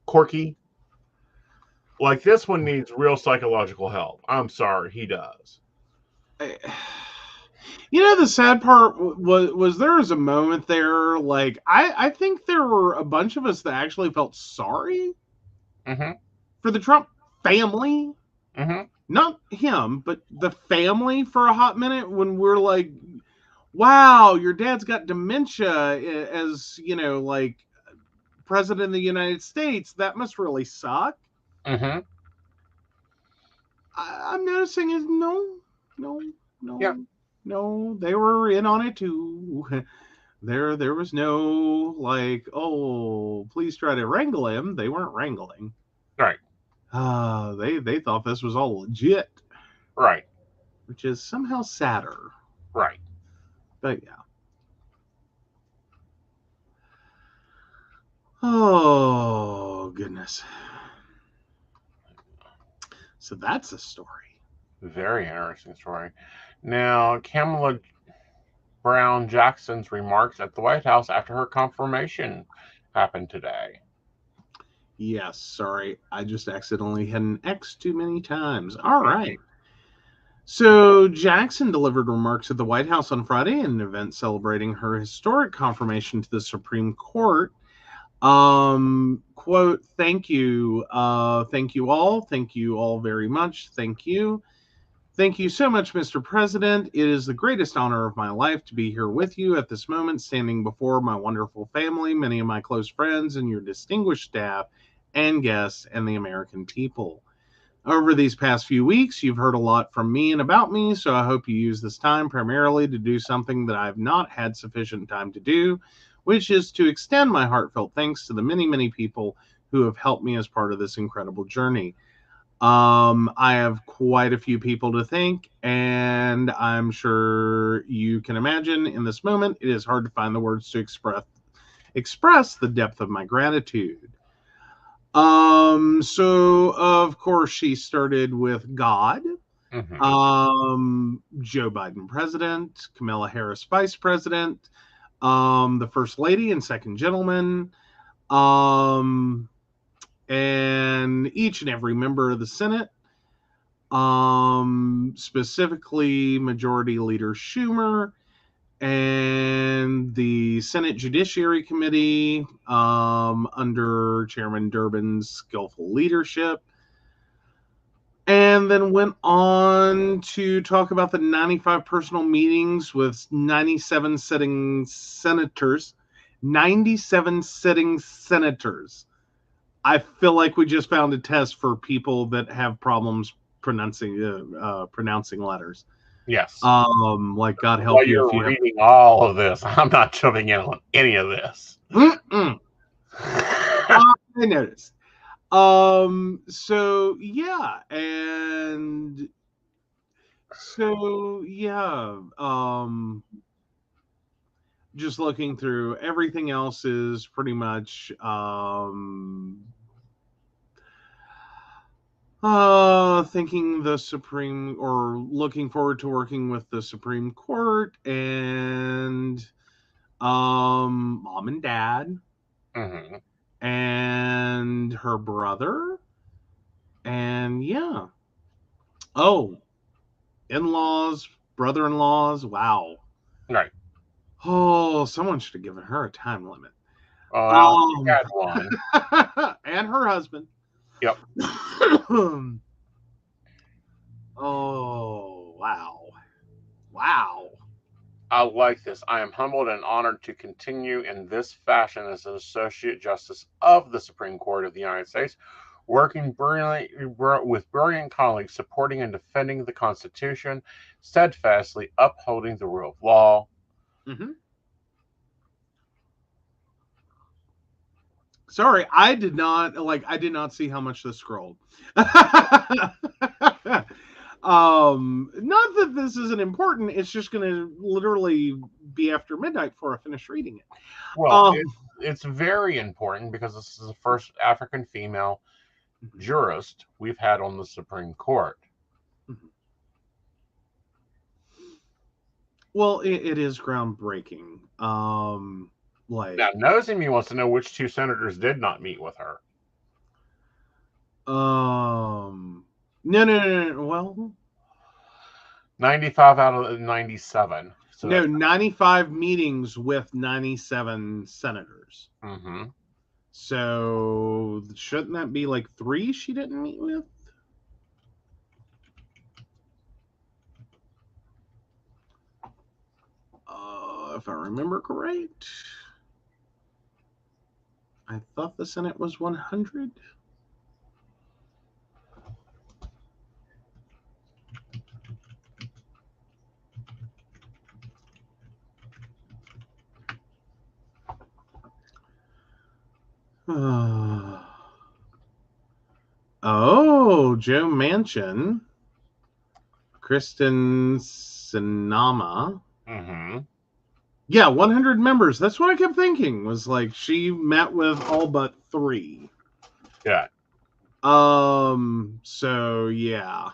Corky. Like, this one needs real psychological help. I'm sorry, he does. The sad part was there was a moment there, like, I think there were a bunch of us that actually felt sorry for the Trump family. Not him, but the family for a hot minute, when we're like, wow, your dad's got dementia as, like, president of the United States. That must really suck. I'm noticing is no, they were in on it too. There was no like, oh, please try to wrangle him. They weren't wrangling. Right. They thought this was all legit. Right. Which is somehow sadder. Right. But yeah. Oh, goodness. So that's a story. Very interesting story. Now, Kamala Brown Jackson's remarks at the White House after her confirmation happened today. Yes, sorry. I just accidentally hit an X too many times. All right. So Jackson delivered remarks at the White House on Friday in an event celebrating her historic confirmation to the Supreme Court. Quote, thank you. Thank you all. Thank you all very much. Thank you. Thank you so much, Mr. President. It is the greatest honor of my life to be here with you at this moment, standing before my wonderful family, many of my close friends, and your distinguished staff and guests and the American people. Over these past few weeks, you've heard a lot from me and about me, so I hope you use this time primarily to do something that I've not had sufficient time to do, which is to extend my heartfelt thanks to the many, many people who have helped me as part of this incredible journey. I have quite a few people to thank, and I'm sure you can imagine in this moment, it is hard to find the words to express the depth of my gratitude. So of course she started with God, Joe Biden president, Kamala Harris vice president, the first lady and second gentleman, and each and every member of the Senate, specifically Majority Leader Schumer, and the Senate Judiciary Committee under Chairman Durbin's skillful leadership. And then went on to talk about the 95 personal meetings with 97 sitting senators. 97 sitting senators. I feel like we just found a test for people that have problems pronouncing letters. Yes. Like God help While you you're if you reading all of this, I'm not jumping in on any of this. I noticed. So yeah, and so yeah. Just looking through, everything else is pretty much thinking the Supreme, or looking forward to working with the Supreme Court and mom and dad and her brother, and yeah. Oh, in-laws, brother-in-laws. Wow. Right. Oh, someone should have given her a time limit. She had one. And her husband. Yep. Oh, wow. Wow. I like this. I am humbled and honored to continue in this fashion as an Associate Justice of the Supreme Court of the United States, working with brilliant colleagues, supporting and defending the Constitution, steadfastly upholding the rule of law. Sorry, I did not see how much this scrolled. Not that this isn't important, it's just going to literally be after midnight before I finish reading it. Well, it's very important because this is the first African female jurist we've had on the Supreme Court. Well, it is groundbreaking. Now, Nosy Me wants to know which two senators did not meet with her. No. Well, 95 out of 97. So no, 95 meetings with 97 senators. So shouldn't that be like 3 she didn't meet with? If I remember correct. I thought the Senate was 100. Oh, Joe Manchin, Kristen Sinema. Yeah, 100 members. That's what I kept thinking. Was like she met with all but 3. Yeah. So yeah.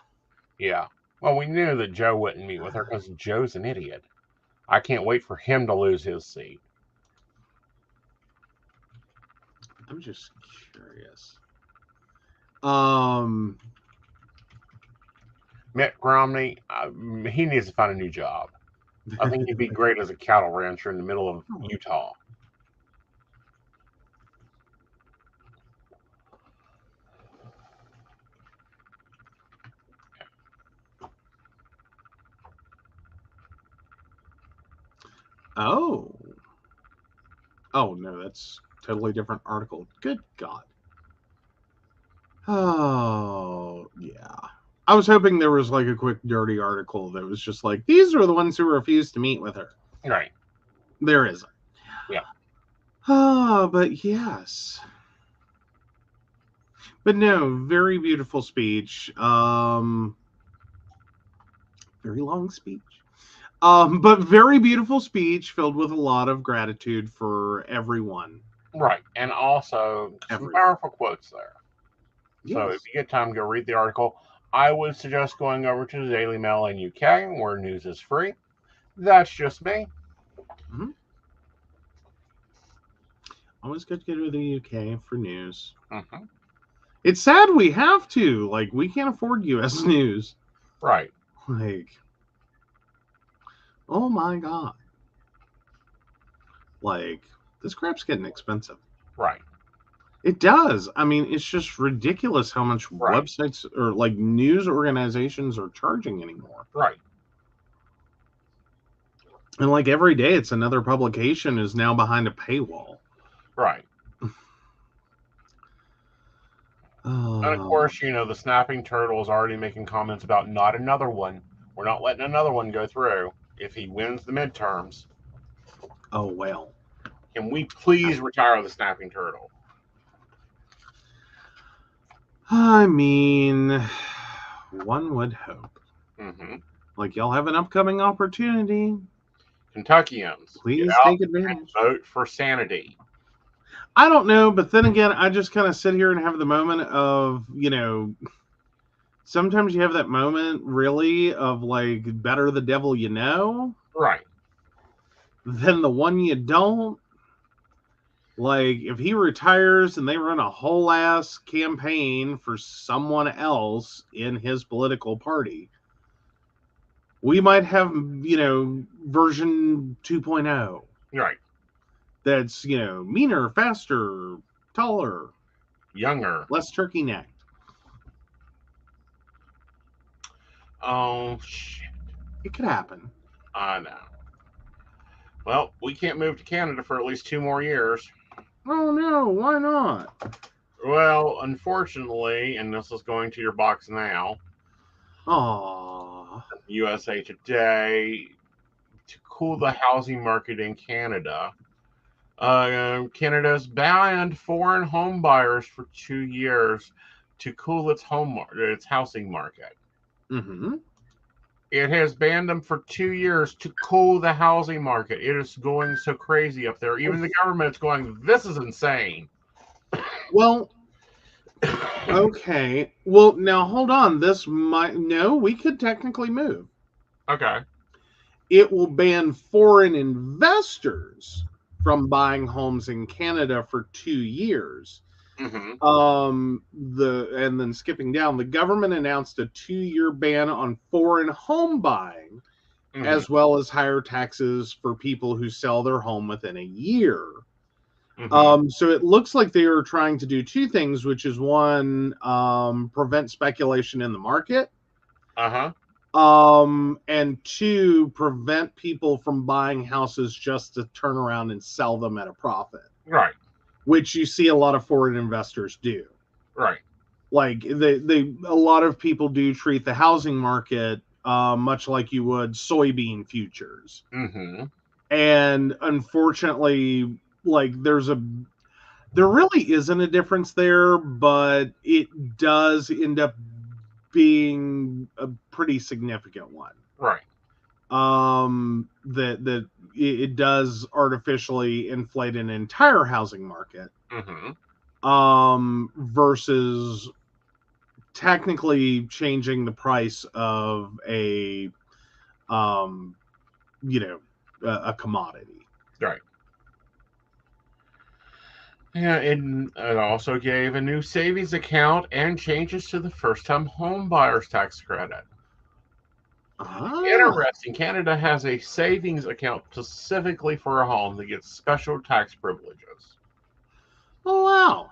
Yeah. Well, we knew that Joe wouldn't meet with her because Joe's an idiot. I can't wait for him to lose his seat. I'm just curious. Mitt Romney, he needs to find a new job. I think he'd be great as a cattle rancher in the middle of Utah. Oh. Oh, no, that's totally different article. Good God. Oh, yeah. I was hoping there was like a quick dirty article that was just like, these are the ones who refused to meet with her. Right. There isn't. Yeah. Oh, but yes. But no, very beautiful speech. Very long speech. But very beautiful speech filled with a lot of gratitude for everyone. Right. And also some powerful quotes there. So if you get time, go read the article. I would suggest going over to the Daily Mail in UK, where news is free. That's just me. Mm-hmm. Always good to go to the UK for news. Mm-hmm. It's sad we have to. Like, we can't afford US news. Right. Like, oh my God. Like, this crap's getting expensive. Right. It does. I mean, it's just ridiculous how much websites or like news organizations are charging anymore. Right. And like every day, it's another publication is now behind a paywall. Right. And of course, you know, the snapping turtle is already making comments about not another one. We're not letting another one go through if he wins the midterms. Oh, well. Can we please retire the snapping turtle? I mean, one would hope. Mm-hmm. Like, y'all have an upcoming opportunity. Kentuckians, please take advantage. Vote for sanity. I don't know, but then again, I just kind of sit here and have the moment of, you know, sometimes you have that moment, really, of like, better the devil you know. Right. Than the one you don't. Like, if he retires and they run a whole ass campaign for someone else in his political party, we might have, you know, version 2.0. Right. That's, you know, meaner, faster, taller, younger, less turkey necked. Oh, shit. It could happen. I know. Well, we can't move to Canada for at least 2 more years. Oh, no. Why not? Well, unfortunately, and this is going to your box now. Aww. USA Today, to cool the housing market in Canada. Canada's banned foreign home buyers for 2 years to cool its housing market. Mm-hmm. It has banned them for 2 years to cool the housing market. It is going so crazy up there. Even the government's going, this is insane. Well, okay. Well, now hold on. We could technically move. Okay. It will ban foreign investors from buying homes in Canada for 2 years. Mm-hmm. And then skipping down, the government announced a 2-year ban on foreign home buying, mm-hmm. as well as higher taxes for people who sell their home within a year. Mm-hmm. So it looks like they are trying to do 2 things, which is one, prevent speculation in the market. Uh-huh. And 2, prevent people from buying houses just to turn around and sell them at a profit. Right. Which you see a lot of foreign investors do. Right. Like a lot of people do treat the housing market much like you would soybean futures. Mm-hmm. And unfortunately, like there really isn't a difference there, but it does end up being a pretty significant one. Right. That it does artificially inflate an entire housing market. Mm-hmm. Versus technically changing the price of a commodity. Right. Yeah, it also gave a new savings account and changes to the first-time home buyer's tax credit. Interesting. Canada has a savings account specifically for a home that gets special tax privileges. Oh, wow.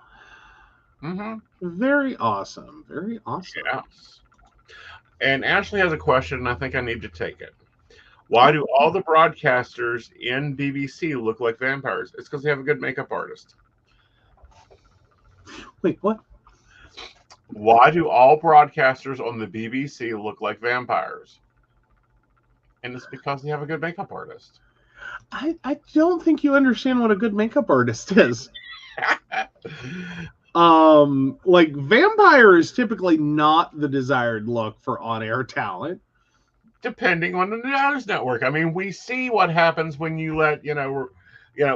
Mm-hmm. Very awesome. Very awesome. Yes. And Ashley has a question, and I think I need to take it. Why do all the broadcasters in BBC look like vampires? It's because they have a good makeup artist. Wait, what? Why do all broadcasters on the BBC look like vampires? And it's because they have a good makeup artist. I don't think you understand what a good makeup artist is. Like, vampire is typically not the desired look for on-air talent. Depending on the news network. I mean, we see what happens when you let,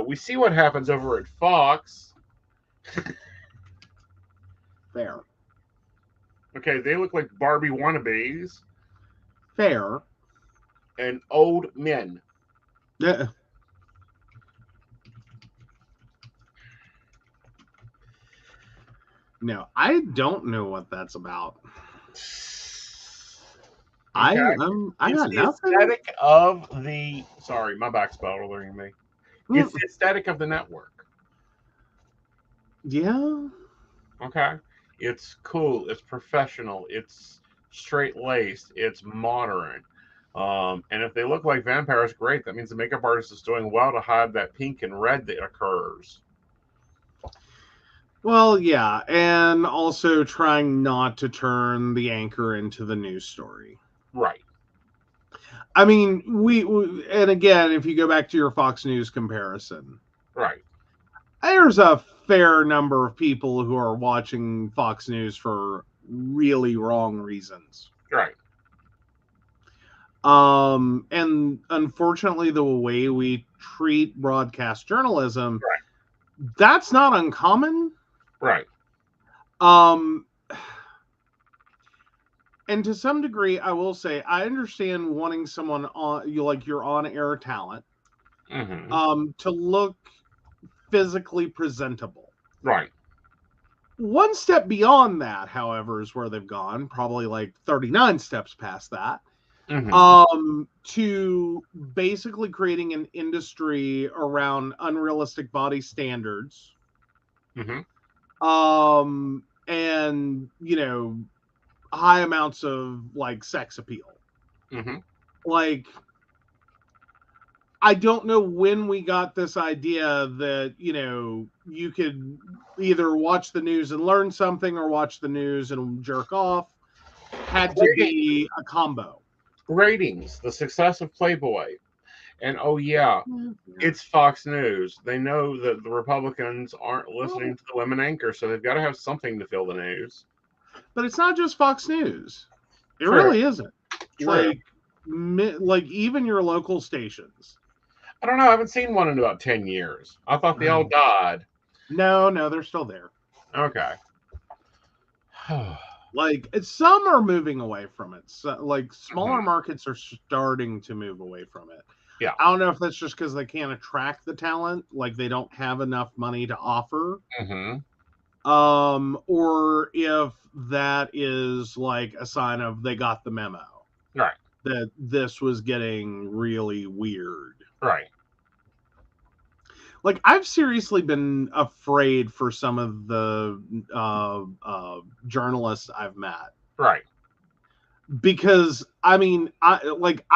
we see what happens over at Fox. Fair. Okay, they look like Barbie wannabes. Fair. And old men. Yeah. No, I don't know what that's about. Okay. I got the nothing. Aesthetic of the. Sorry, my back's bothering me. It's the aesthetic of the network. Yeah. Okay. It's cool. It's professional. It's straight laced. It's modern. And if they look like vampires, great. That means the makeup artist is doing well to hide that pink and red that occurs. Well, yeah, and also trying not to turn the anchor into the news story. Right. I mean, and again, if you go back to your Fox News comparison, right, there's a fair number of people who are watching Fox News for really wrong reasons. Right. And unfortunately, the way we treat broadcast journalism, that's not uncommon. Right. And to some degree, I will say, I understand wanting someone on your on-air talent, to look physically presentable. Right. One step beyond that, however, is where they've gone, probably like 39 steps past that, to basically creating an industry around unrealistic body standards. And, high amounts of like sex appeal. Like, I don't know when we got this idea that, you could either watch the news and learn something or watch the news and jerk off. Had to be a combo. Ratings, the success of Playboy. And it's Fox News. They know that the Republicans aren't listening to the women anchor, so they've got to have something to fill the news. But it's not just Fox News. It really isn't. True. Like even your local stations. I don't know. I haven't seen one in about 10 years. I thought they all died. No, they're still there. Okay. Like, some are moving away from it. So, like, smaller markets are starting to move away from it. Yeah. I don't know if that's just because they can't attract the talent, like they don't have enough money to offer. Or if that is like a sign of they got the memo. Right. That this was getting really weird. Right. Like, I've seriously been afraid for some of the journalists I've met. Right. Because, I mean, I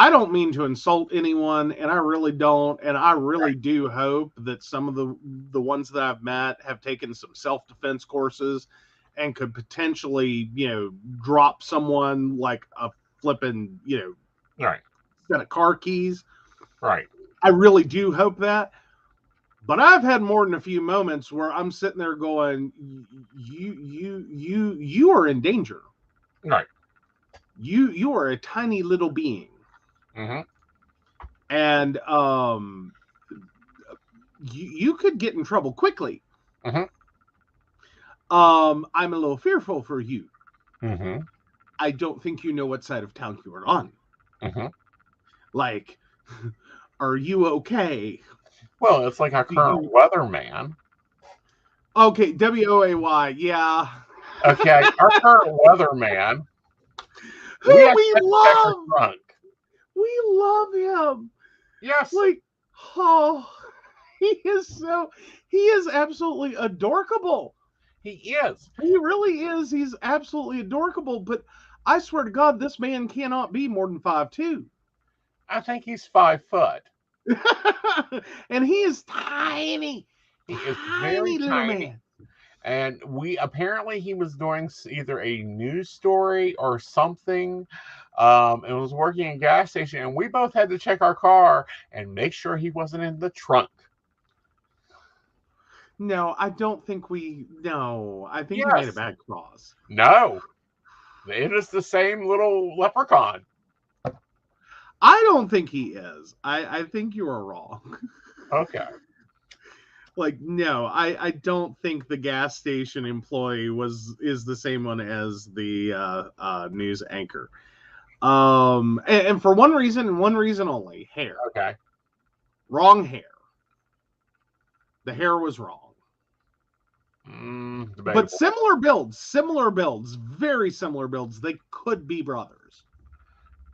don't mean to insult anyone, and I really don't. And I really do hope that some of the ones that I've met have taken some self-defense courses and could potentially, drop someone like a flipping, set of car keys. Right. I really do hope that. But I've had more than a few moments where I'm sitting there going, you are in danger. Right. You are a tiny little being. And you could get in trouble quickly. I'm a little fearful for you. I don't think you know what side of town you are on. Like, are you okay? Well, it's like our current weatherman. Okay, WOAY, yeah. Okay, our current weatherman. Who we love. We love him. Yes. Like, he is absolutely adorable. He is. He really is. He's absolutely adorable. But I swear to God, this man cannot be more than 5'2". I think he's 5 foot. And he is tiny. He is very Little tiny. man. And he was doing either a news story or something. And was working in a gas station, and we both had to check our car and make sure he wasn't in the trunk. No, I don't think we. No, I think Yes. you made a bad cross. No, it is the same little leprechaun. I don't think he is. I think you are wrong. Okay. Like, no, I don't think the gas station employee is the same one as the news anchor. And for one reason and one reason only, hair. Okay. Wrong hair. The hair was wrong. But similar builds, very similar builds. They could be brothers.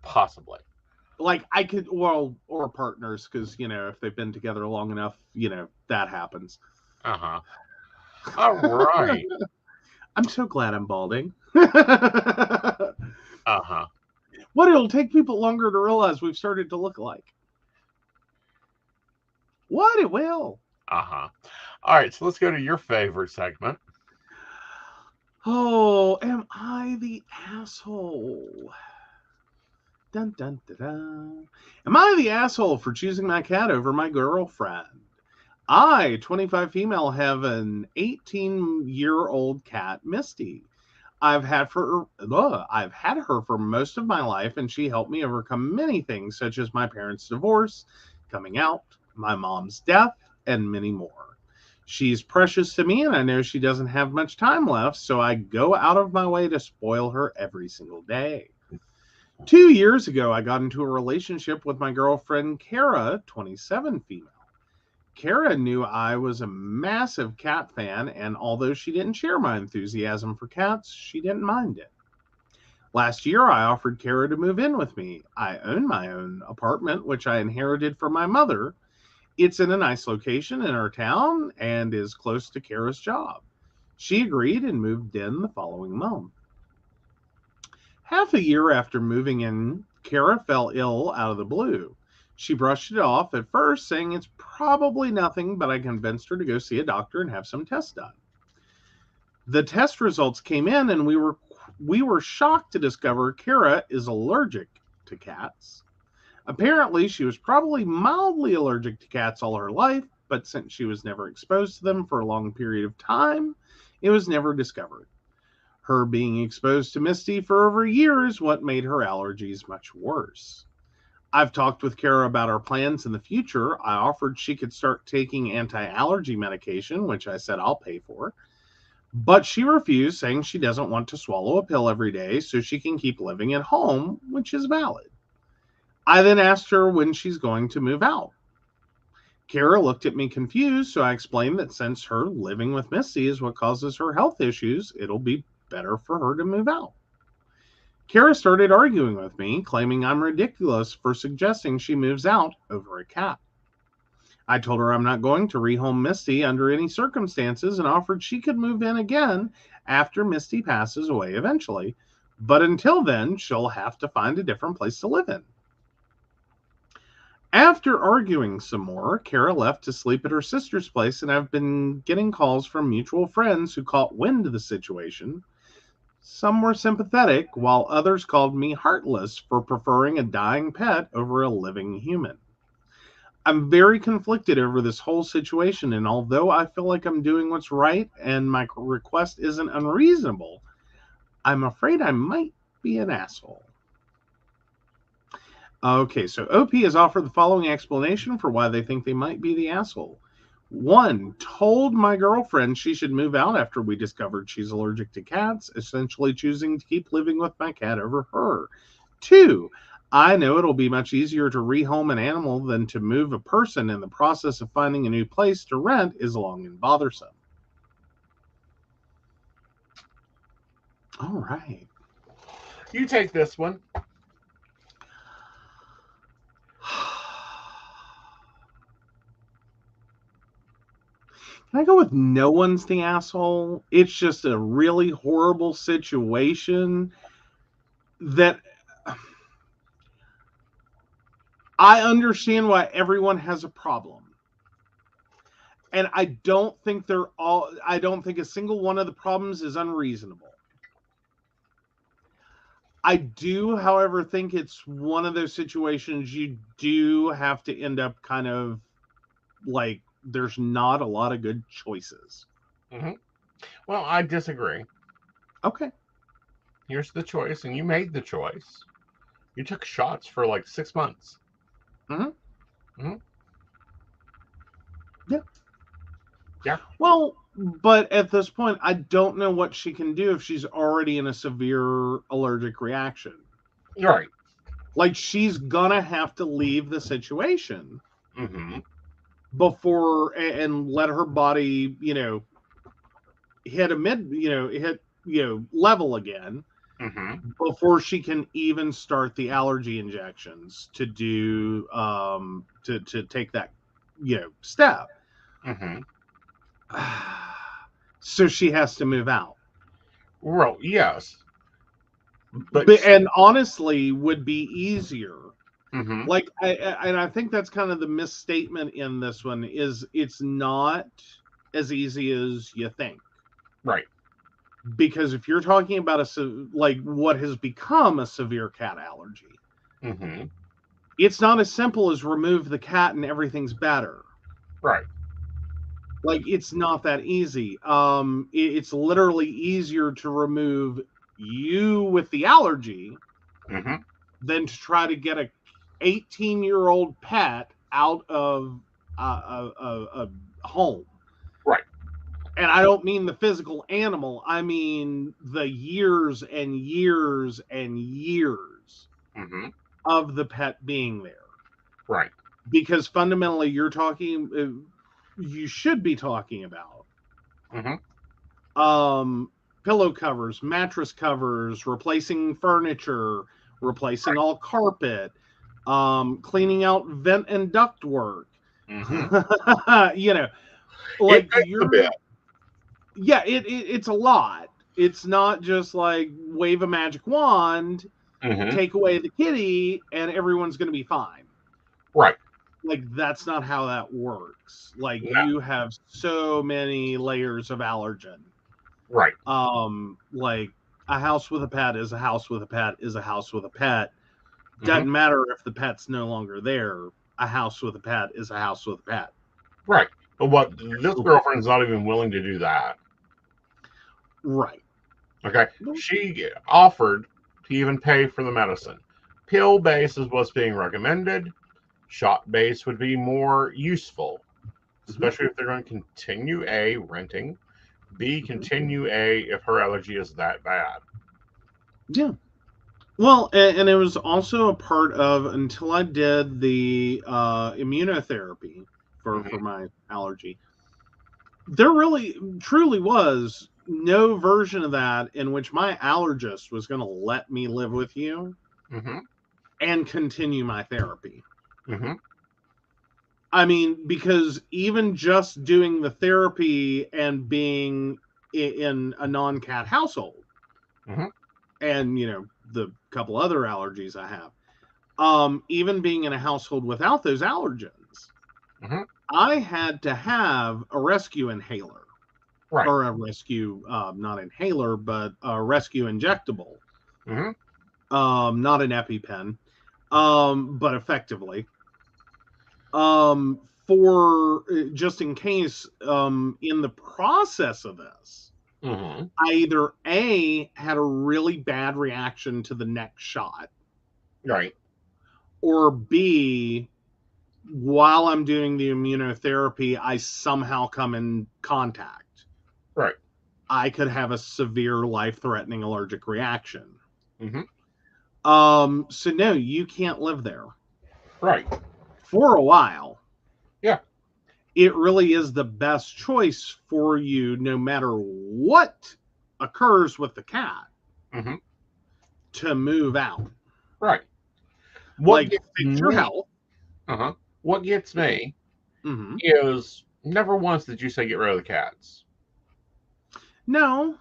Possibly. Like, I could, well, or partners, because, if they've been together long enough, that happens. Uh-huh. All right. I'm so glad I'm balding. Uh-huh. What, it'll take people longer to realize we've started to look alike. What, it will. Uh-huh. All right, so let's go to your favorite segment. Oh, am I the asshole? Dun, dun, dun, dun. Am I the asshole for choosing my cat over my girlfriend? I, 25 female, have an 18-year-old cat, Misty. I've had her for most of my life, and she helped me overcome many things, such as my parents' divorce, coming out, my mom's death, and many more. She's precious to me, and I know she doesn't have much time left, so I go out of my way to spoil her every single day. 2 years ago, I got into a relationship with my girlfriend, Kara, 27 female. Kara knew I was a massive cat fan, and although she didn't share my enthusiasm for cats, she didn't mind it. Last year, I offered Kara to move in with me. I own my own apartment, which I inherited from my mother. It's in a nice location in our town and is close to Kara's job. She agreed and moved in the following month. Half a year after moving in, Kara fell ill out of the blue. She brushed it off at first, saying it's probably nothing, but I convinced her to go see a doctor and have some tests done. The test results came in, and we were shocked to discover Kara is allergic to cats. Apparently, she was probably mildly allergic to cats all her life, but since she was never exposed to them for a long period of time, it was never discovered. Her being exposed to Misty for over a year is what made her allergies much worse. I've talked with Kara about our plans in the future. I offered she could start taking anti-allergy medication, which I said I'll pay for. But she refused, saying she doesn't want to swallow a pill every day so she can keep living at home, which is valid. I then asked her when she's going to move out. Kara looked at me confused, so I explained that since her living with Misty is what causes her health issues, it'll be better for her to move out. Kara started arguing with me, claiming I'm ridiculous for suggesting she moves out over a cat. I told her I'm not going to rehome Misty under any circumstances and offered she could move in again after Misty passes away eventually, but until then, she'll have to find a different place to live in. After arguing some more, Kara left to sleep at her sister's place, and I've been getting calls from mutual friends who caught wind of the situation. Some were sympathetic, while others called me heartless for preferring a dying pet over a living human. I'm very conflicted over this whole situation, and although I feel like I'm doing what's right and my request isn't unreasonable, I'm afraid I might be an asshole. Okay, so OP has offered the following explanation for why they think they might be the asshole. 1, told my girlfriend she should move out after we discovered she's allergic to cats, essentially choosing to keep living with my cat over her. 2, I know it'll be much easier to rehome an animal than to move a person, and the process of finding a new place to rent is long and bothersome. All right. You take this one. Can I go with no one's the asshole? It's just a really horrible situation that I understand why everyone has a problem. And I don't think a single one of the problems is unreasonable. I do, however, think it's one of those situations you do have to end up kind of like there's not a lot of good choices. Mm-hmm. Well, I disagree. Okay. Here's the choice, and you made the choice. You took shots for like 6 months. Mm-hmm. Mm-hmm. Yeah. Yeah. Well, but at this point, I don't know what she can do if she's already in a severe allergic reaction. Right. Like, she's gonna have to leave the situation Mm-hmm. before and let her body, hit level again Mm-hmm. before she can even start the allergy injections to do to take that step. Mm-hmm. So she has to move out. Well, yes. But and honestly would be easier. Mm-hmm. Like I think that's kind of the misstatement in this one is it's not as easy as you think. Right. Because if you're talking about like what has become a severe cat allergy, Mm-hmm. it's not as simple as remove the cat and everything's better. Right. Like, it's not that easy. It's literally easier to remove you with the allergy Mm-hmm. than to try to get a 18-year-old pet out of a home. Right. And I don't mean the physical animal. I mean the years and years and years Mm-hmm. of the pet being there. Right. Because fundamentally, you should be talking about Mm-hmm. Pillow covers, mattress covers, replacing furniture, replacing all carpet, cleaning out vent and duct work. Mm-hmm. Like it takes a bit. Yeah, it's a lot. It's not just like wave a magic wand, Mm-hmm. take away the kitty, and everyone's going to be fine. Right. Like, that's not how that works. Like, No. you have so many layers of allergen. Right. Like, a house with a pet is a house with a pet is a house with a pet. Doesn't Mm-hmm. matter if the pet's no longer there. A house with a pet is a house with a pet. Right. But what this girlfriend's not even willing to do that. Right. Okay. She offered to even pay for the medicine. Pill base is what's being recommended. Shot base would be more useful, especially if they're going to continue A, renting, B, continue A, if her allergy is that bad. Yeah. Well, and it was also a part of, until I did the immunotherapy for my allergy, there really, truly was no version of that in which my allergist was going to let me live with you and continue my therapy. I mean, because even just doing the therapy and being in a non-cat household, and the couple other allergies I have, even being in a household without those allergens, I had to have a rescue inhaler, or a rescue, not inhaler, but a rescue injectable, not an EpiPen, but effectively, for just in case, in the process of this, I either A, had a really bad reaction to the next shot, right, or B, while I'm doing the immunotherapy, I somehow come in contact. Right. I could have a severe life-threatening allergic reaction. So no, you can't live there. Right. For a while. Yeah. It really is the best choice for you, no matter what occurs with the cat, to move out. Right. What fix your health. What gets me is never once did you say get rid of the cats. No.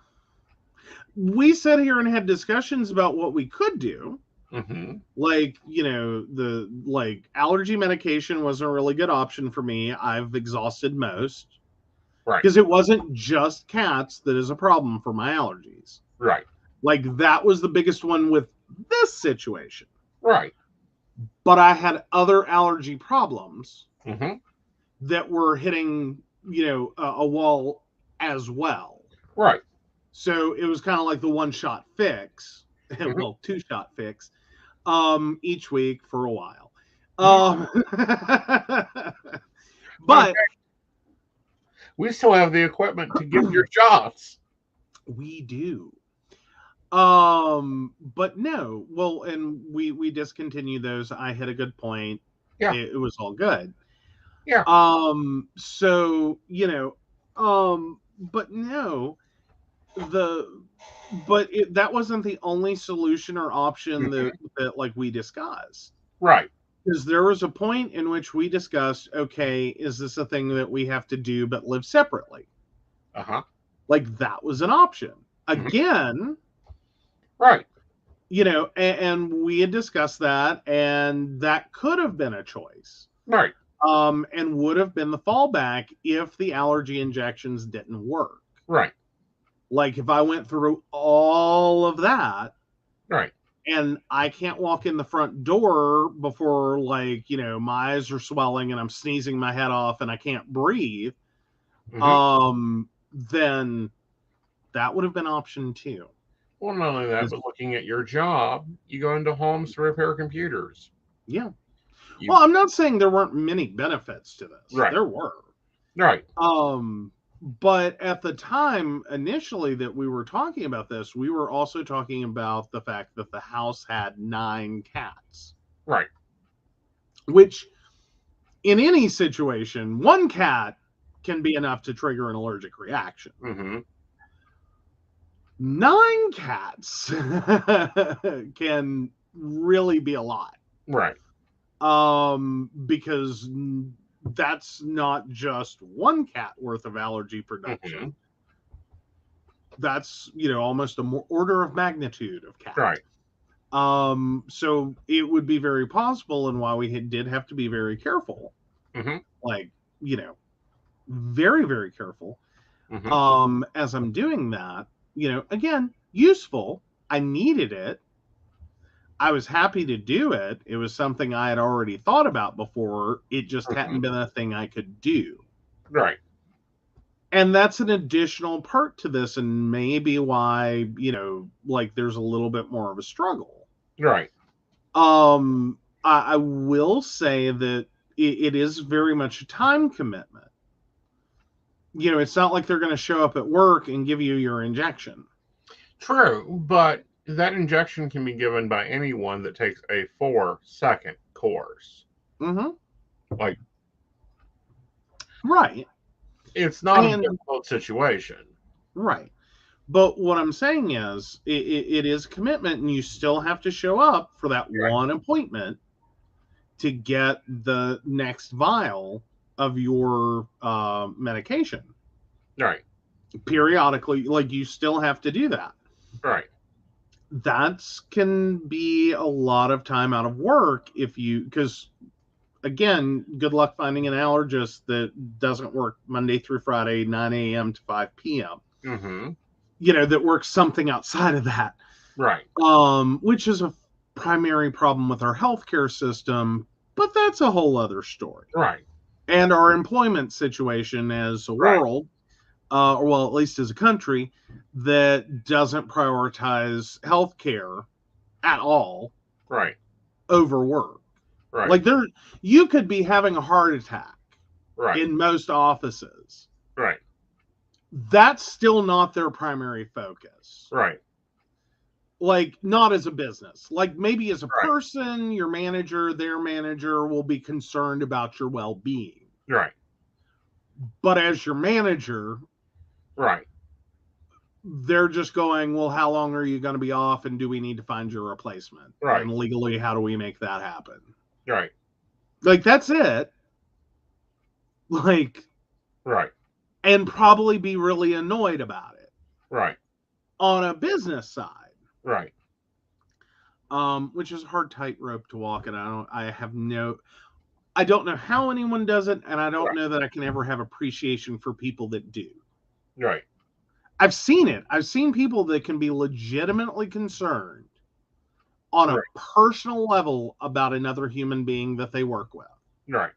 We sat here and had discussions about what we could do. Mm-hmm. Like, the allergy medication wasn't a really good option for me. I've exhausted most. Right. Because it wasn't just cats that is a problem for my allergies. Right. Like, that was the biggest one with this situation. Right. But I had other allergy problems Mm-hmm. that were hitting, a wall as well. Right. So it was kind of like the one-shot fix. Mm-hmm. Well, two-shot fix each week for a while. But we still have the equipment to give your shots. We do. But no. Well, and we discontinued those. I had a good point. Yeah. It was all good. Yeah. So, but no, that wasn't the only solution or option that like we discussed. Right. Because there was a point in which we discussed, okay, is this a thing that we have to do but live separately? Uh-huh. Like, that was an option. Again, right. And we had discussed that, and that could have been a choice. Right. And would have been the fallback if the allergy injections didn't work. Right. Like, if I went through all of that. Right. And I can't walk in the front door before, like, my eyes are swelling and I'm sneezing my head off and I can't breathe. Mm-hmm. Then that would have been option 2. Well, not only that, but looking at your job, you go into homes to repair computers. Yeah. Well, I'm not saying there weren't many benefits to this. Right. There were. Right. But at the time, initially, that we were talking about this, we were also talking about the fact that the house had 9 cats. Right. Which, in any situation, 1 cat can be enough to trigger an allergic reaction. Mm-hmm. 9 cats can really be a lot. Right. Because that's not just 1 cat worth of allergy production. Mm-hmm. That's, almost a more order of magnitude of cats. Right. So it would be very possible, and why we did have to be very careful. Mm-hmm. Like, very, very careful. Mm-hmm. As I'm doing that, again, useful. I needed it. I was happy to do it. It was something I had already thought about before. It just hadn't been a thing I could do. Right. And that's an additional part to this, and maybe why, like, there's a little bit more of a struggle. Right. I will say that it is very much a time commitment. It's not like they're going to show up at work and give you your injection. True, but that injection can be given by anyone that takes a 4-second course. Mm-hmm. Like, right. It's not a difficult situation. Right. But what I'm saying is, it is commitment, and you still have to show up for that one appointment to get the next vial of your medication. Right. Periodically, like, you still have to do that. Right. That can be a lot of time out of work because, again, good luck finding an allergist that doesn't work Monday through Friday, 9 a.m. to 5 p.m. Mm-hmm. That works something outside of that. Right. Which is a primary problem with our healthcare system, but that's a whole other story. Right. And our employment situation as a world, or well, at least as a country, that doesn't prioritize healthcare at all. Right. Over work. Right. Like, you could be having a heart attack. Right. In most offices. Right. That's still not their primary focus. Right. Like, not as a business. Like, maybe as a person, your manager, their manager will be concerned about your well-being. Right. But as your manager, right, they're just going, well, how long are you going to be off, and do we need to find your replacement? Right. And legally, how do we make that happen? Right. Like, that's it. Like, right. And probably be really annoyed about it. Right. On a business side. Right. which is a hard tightrope to walk, and I don't know how anyone does it, and I don't know that I can ever have appreciation for people that do. Right. I've seen it. I've seen people that can be legitimately concerned on a personal level about another human being that they work with. Right.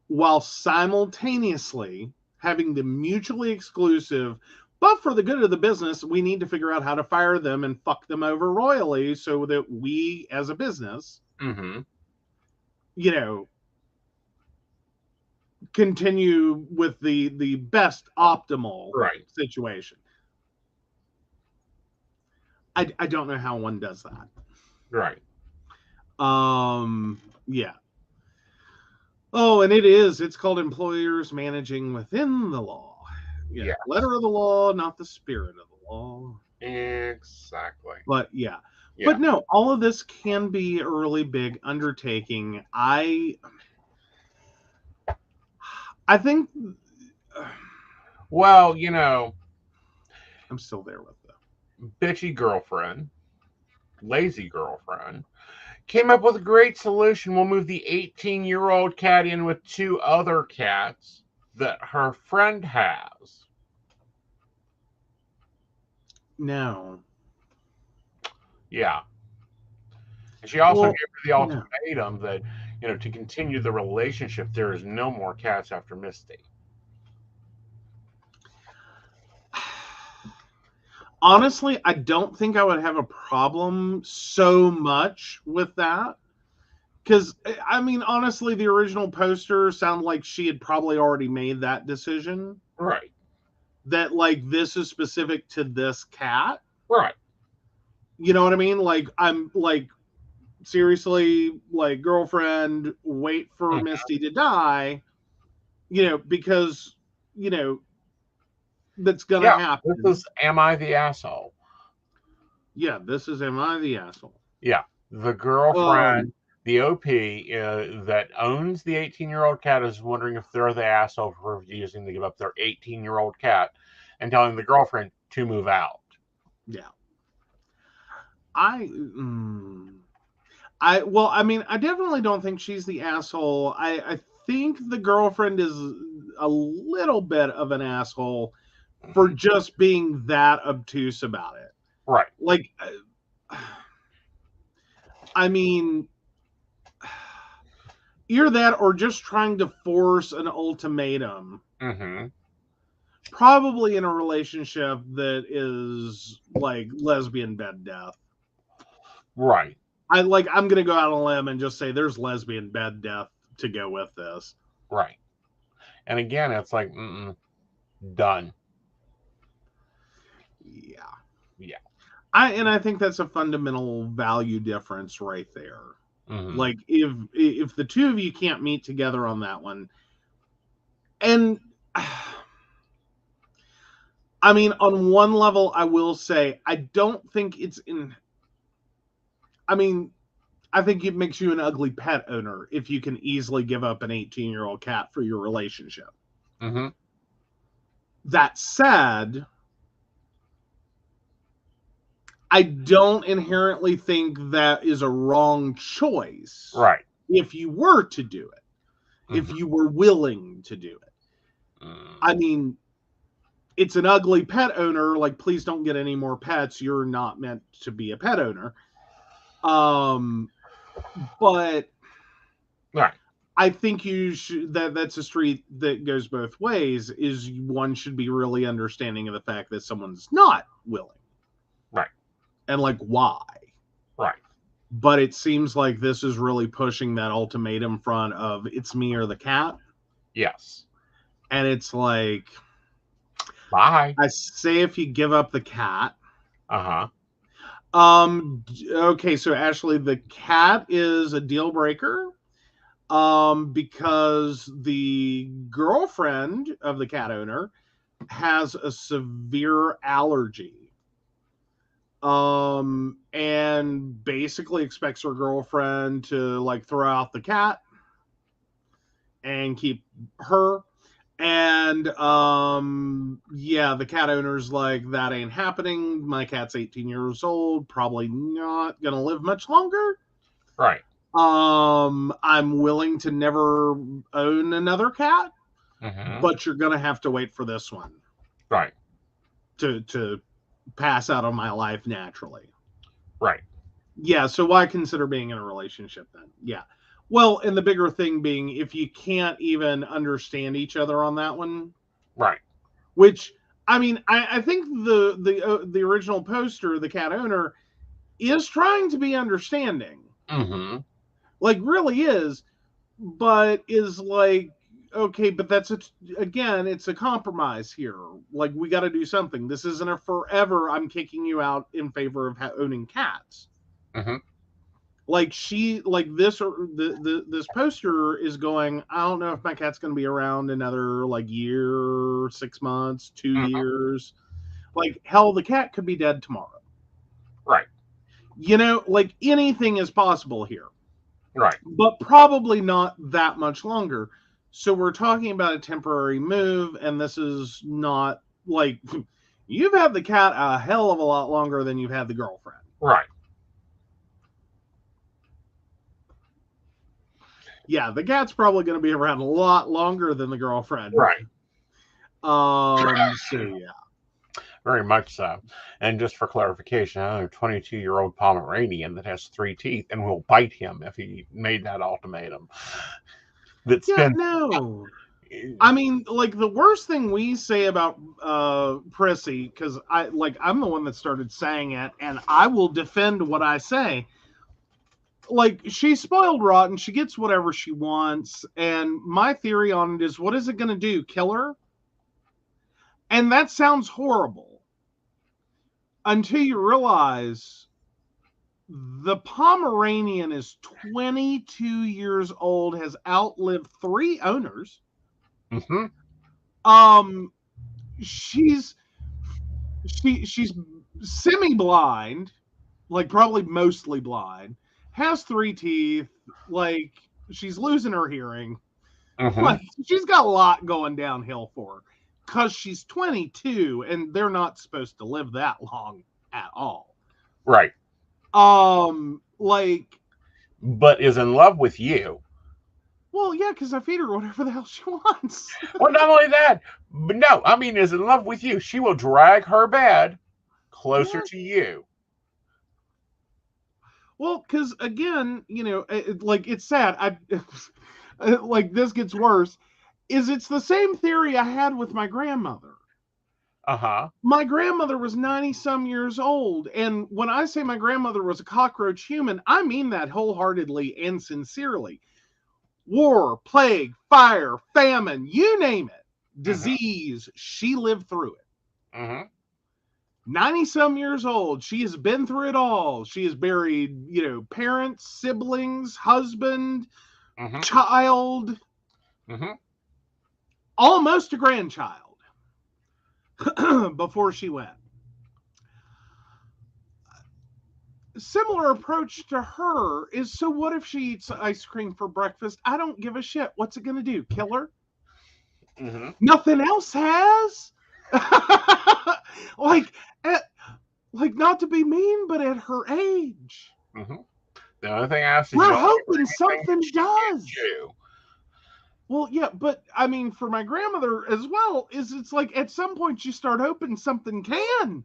While simultaneously having the mutually exclusive, but for the good of the business, we need to figure out how to fire them and fuck them over royally so that we, as a business, continue with the best optimal situation. I don't know how one does that. Right. Yeah. Oh, and it's called employers managing within the law. Yeah. Yes. Letter of the law, not the spirit of the law. Exactly. But yeah. But no, all of this can be a really big undertaking. I think. Well, I'm still there with the bitchy girlfriend, lazy girlfriend, came up with a great solution. We'll move the 18-year-old cat in with 2 other cats that her friend has. No. Yeah. And she also gave her the ultimatum that, to continue the relationship, there is no more cats after Misty. Honestly, I don't think I would have a problem so much with that. Because, I mean, honestly, the original poster sounded like she had probably already made that decision. Right. That, like, this is specific to this cat. Right. You know what I mean? Like, I'm, like, seriously, like, girlfriend, wait for Misty to die. Because, that's going to happen. This is Am I the Asshole? Yeah, this is Am I the Asshole? Yeah. The girlfriend, the OP that owns the 18-year-old cat is wondering if they're the asshole for refusing to give up their 18-year-old cat and telling the girlfriend to move out. Yeah. I definitely don't think she's the asshole. I think the girlfriend is a little bit of an asshole for just being that obtuse about it. Right. Like, I mean, either that or just trying to force an ultimatum. Probably in a relationship that is like lesbian bed death. Right. I'm going to go out on a limb and just say there's lesbian bed death to go with this. Right. And again, it's like, done. Yeah. Yeah. I think that's a fundamental value difference right there. Like, if the two of you can't meet together on that one, and I mean, on one level, I will say, I don't think it's in. I mean, I think it makes you an ugly pet owner if you can easily give up an 18-year-old cat for your relationship. That said, I don't inherently think that is a wrong choice. Right. If you were to do it, if you were willing to do it. I mean, it's an ugly pet owner. Like, please don't get any more pets. You're not meant to be a pet owner. But right. I think you should. That's a street that goes both ways. Is one should be really understanding of the fact that someone's not willing. Right. And like, why? Right. But it seems like this is really pushing that ultimatum front of it's me or the cat. Yes. And it's like, bye. I say if you give up the cat. Okay, so Ashley, the cat is a deal breaker. Because the girlfriend of the cat owner has a severe allergy. And basically expects her girlfriend to like throw out the cat and keep her. And yeah, the cat owner's like, that ain't happening. My cat's 18 years old, probably not gonna live much longer. Right. I'm willing to never own another cat, but you're gonna have to wait for this one. Right. To pass out of my life naturally. Right. Yeah, so why consider being in a relationship then? Yeah. Well, and the bigger thing being, if you can't even understand each other on that one. Right. Which, I mean, I think the original poster, the cat owner, is trying to be understanding. Like, really is, but is like, okay, but that's again, it's a compromise here. Like, we got to do something. This isn't a forever, I'm kicking you out in favor of owning cats. Like, this poster is going, I don't know if my cat's going to be around another like year, 6 months, 2 years. Like, hell, the cat could be dead tomorrow. Right. You know, like, anything is possible here. Right. But probably not that much longer. So we're talking about a temporary move, and this is not like, you've had the cat a hell of a lot longer than you've had the girlfriend. Right. Yeah, the cat's probably going to be around a lot longer than the girlfriend. Right. So yeah. Very much so. And just for clarification, I know a 22-year-old Pomeranian that has 3 teeth and will bite him if he made that ultimatum. No. I mean, like, the worst thing we say about Prissy, because I'm the one that started saying it, and I will defend what I say. Like, she's spoiled rotten. She gets whatever she wants. And my theory on it is, what is it going to do? Kill her? And that sounds horrible. Until you realize the Pomeranian is 22 years old, has outlived 3 owners. She's semi-blind, like probably mostly blind, has 3 teeth, like she's losing her hearing. Like, she's got a lot going downhill for her because she's 22 and they're not supposed to live that long at all. Right. Like, but is in love with you. Well, yeah, because I feed her whatever the hell she wants. Well, not only that, but no, I mean, is in love with you. She will drag her bed closer to you. Well, because again, you know, like, it's sad. Like, this gets worse. It's the same theory I had with my grandmother. My grandmother was 90-some years old, and when I say my grandmother was a cockroach human, I mean that wholeheartedly and sincerely. War, plague, fire, famine, you name it, disease, she lived through it. 90-some years old, she has been through it all. She has buried, you know, parents, siblings, husband, child, almost a grandchild before she went. Similar approach to her is, so what if she eats ice cream for breakfast? I don't give a shit. What's it going to do? Kill her? Nothing else has? like, not to be mean, but at her age. The only thing I see, we're hoping something does. You. Well, yeah, but I mean, for my grandmother as well, it's like at some point you start hoping something can.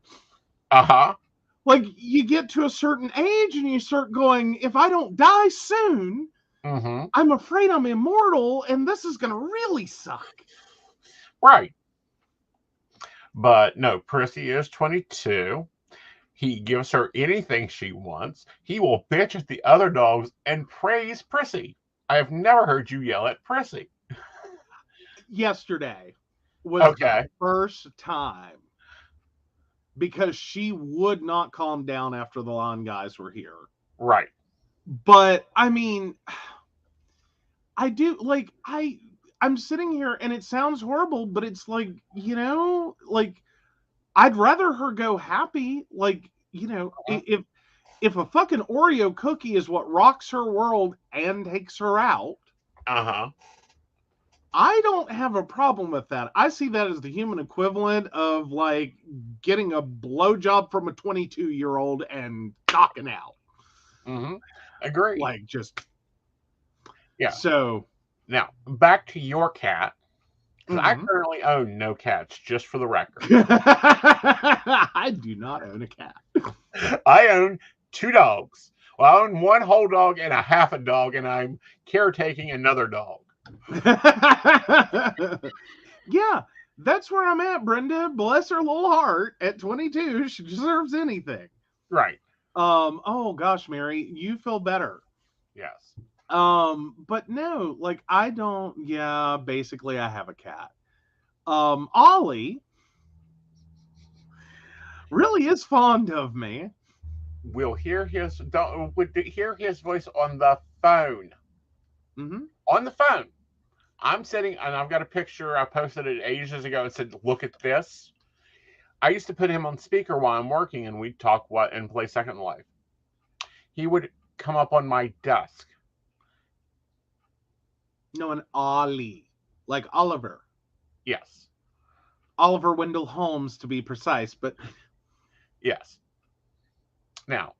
Like, you get to a certain age and you start going, if I don't die soon, I'm afraid I'm immortal and this is going to really suck. Right. But no, Prissy is 22. He gives her anything she wants. He will bitch at the other dogs and praise Prissy. I have never heard you yell at Prissy. Yesterday was the first time, because she would not calm down after the lawn guys were here. Right. But I mean, I do, like, I'm sitting here and it sounds horrible, but it's like, you know, like, I'd rather her go happy. Like, you know, if a fucking Oreo cookie is what rocks her world and takes her out, I don't have a problem with that. I see that as the human equivalent of like getting a blowjob from a 22-year-old and knocking out. Agree. Like just yeah. So now back to your cat. I currently own no cats, just for the record. I do not own a cat. I own 2 dogs. Well, I own 1 whole dog and a half a dog, and I'm caretaking another dog. Yeah, that's where I'm at, Brenda. Bless her little heart. At 22, she deserves anything. Right. Oh gosh, Mary, you feel better. Yes. But no, like I don't. Yeah, basically, I have a cat. Ollie really is fond of me. We'll hear his voice on the phone. On the phone. I'm sitting, and I've got a picture. I posted it ages ago and said, "Look at this." I used to put him on speaker while I'm working, and we'd talk and play Second Life. He would come up on my desk. No, an Ollie, like Oliver. Yes. Oliver Wendell Holmes, to be precise, but yes. Now,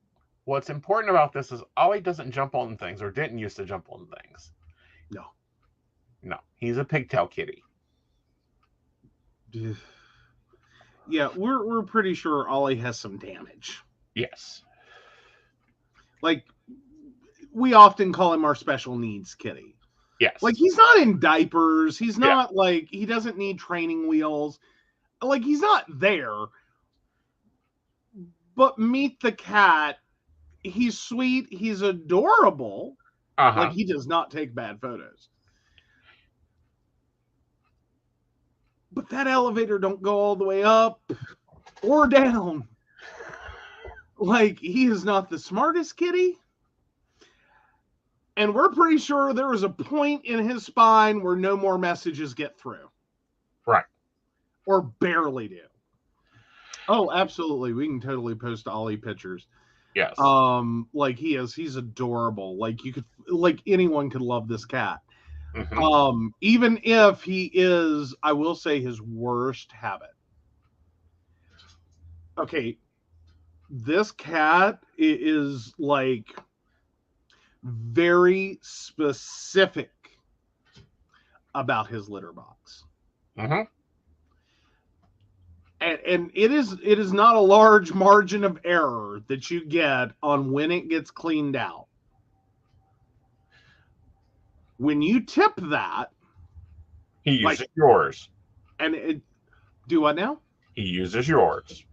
what's important about this is Ollie doesn't jump on things, or didn't used to jump on things. No, he's a pigtail kitty. Yeah, we're pretty sure Ollie has some damage. Yes. Like, we often call him our special needs kitty. Yes. Like, he's not in diapers. He's not like, he doesn't need training wheels. Like, he's not there. But meet the cat. He's sweet. He's adorable. Like, he does not take bad photos. But that elevator don't go all the way up or down. Like, he is not the smartest kitty. And we're pretty sure there is a point in his spine where no more messages get through. Right. Or barely do. Oh, absolutely. We can totally post Ollie pictures. Yes. Like he's adorable. Like anyone could love this cat. Even if he is, I will say, his worst habit. Okay, this cat is like very specific about his litter box. And it is not a large margin of error that you get on when it gets cleaned out. When you tip that, he uses yours. And do what now? He uses yours.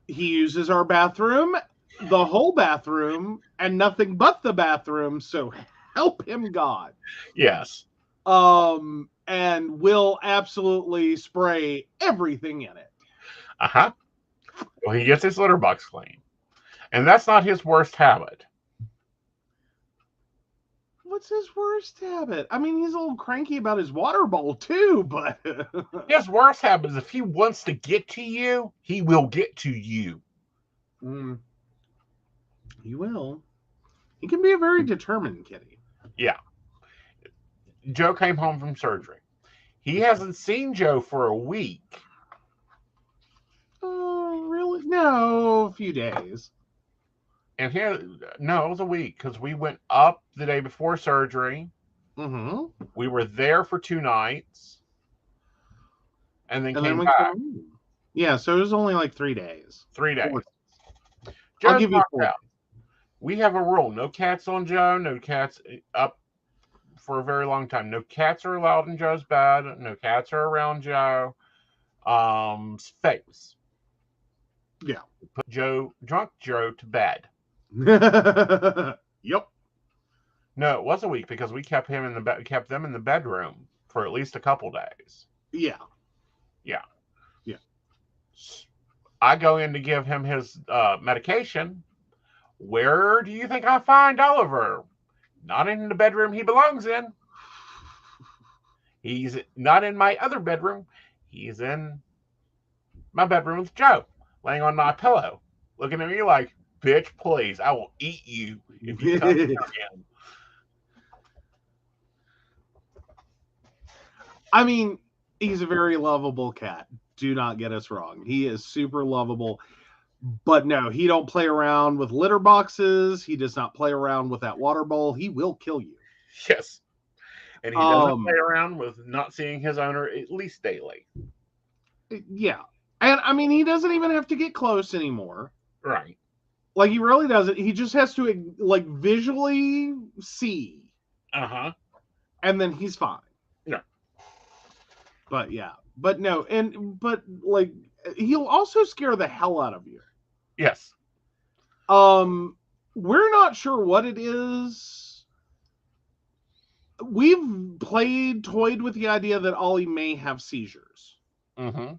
He uses our bathroom, the whole bathroom, and nothing but the bathroom. So help him God. Yes. And will absolutely spray everything in it. Well, he gets his litter box clean, and that's not his worst habit. What's his worst habit? I mean, he's a little cranky about his water bowl too, but his worst habit is if he wants to get to you, he will get to you. He will. He can be a very determined kitty. Yeah. Joe came home from surgery. He hasn't seen Joe for a week. Oh, really? No, a few days. And no, it was a week because we went up the day before surgery. We were there for 2 nights, and then came back. Yeah, so it was only like 3 days. 3 days. I'll give you 4. We have a rule: no cats on Joe. No cats up for a very long time. No cats are allowed in Joe's bed. No cats are around Joe. Face. Yeah. Put drunk Joe to bed. Yep. No, it was a week because we kept them in the bedroom for at least a couple days. Yeah. I go in to give him his medication. Where do you think I find Oliver? Not in the bedroom he belongs in. He's not in my other bedroom. He's in my bedroom with Joe, laying on my pillow, looking at me like, "Bitch, please, I will eat you if you come here again." I mean, he's a very lovable cat. Do not get us wrong. He is super lovable. But no, he don't play around with litter boxes. He does not play around with that water bowl. He will kill you. Yes. And he doesn't play around with not seeing his owner at least daily. Yeah. And I mean, he doesn't even have to get close anymore. Right. Like, he really doesn't. He just has to, like, visually see. Uh-huh. And then he's fine. Yeah. But yeah. But no. But like, he'll also scare the hell out of you. Yes. We're not sure what it is. We've toyed with the idea that Ollie may have seizures. Mm-hmm.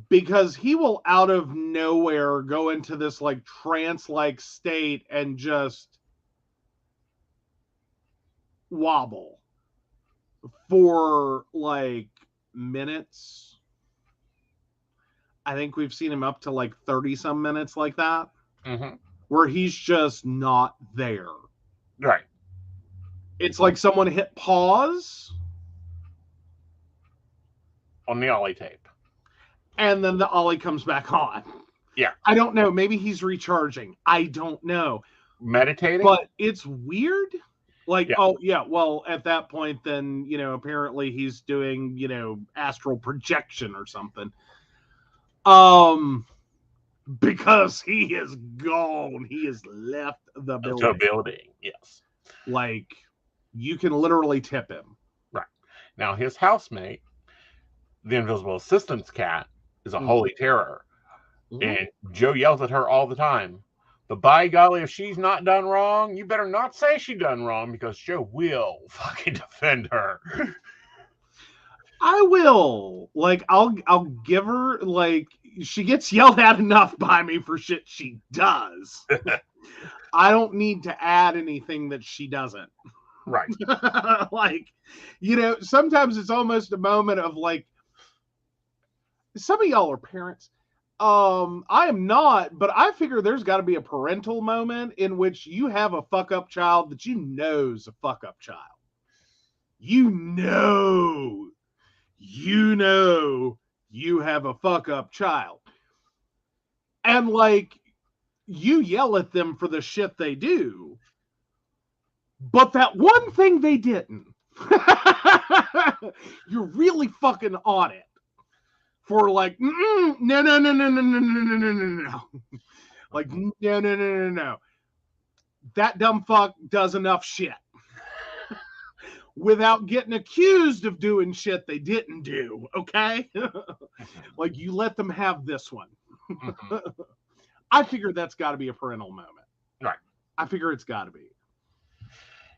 Because he will out of nowhere go into this like trance-like state and just wobble for like minutes. I think we've seen him up to like 30 some minutes like that. Mm-hmm. Where he's just not there. Right. It's like someone hit pause on the Ollie tape. And then the Ollie comes back on. Yeah. I don't know. Maybe he's recharging. I don't know. Meditating? But it's weird. Like, yeah. Oh, yeah, well, at that point, then, apparently he's doing, astral projection or something. Because he is gone. He has left the building. The building, yes. Like, you can literally tip him. Right. Now, his housemate, the Invisible Assistant's cat, is a holy terror. And Joe yells at her all the time. But by golly, if she's not done wrong, you better not say she done wrong, because Joe will fucking defend her. I will. Like, I'll give her, like, she gets yelled at enough by me for shit she does. I don't need to add anything that she doesn't. Right. Like, sometimes it's almost a moment of like, some of y'all are parents. I am not, but I figure there's got to be a parental moment in which you have a fuck up child that is a fuck up child. You have a fuck up child. And like, you yell at them for the shit they do. But that one thing they didn't, you're really fucking on it. For like, no. Like, no. That dumb fuck does enough shit. Without getting accused of doing shit they didn't do, okay? Like, you let them have this one. I figure that's got to be a parental moment. Right. I figure it's got to be.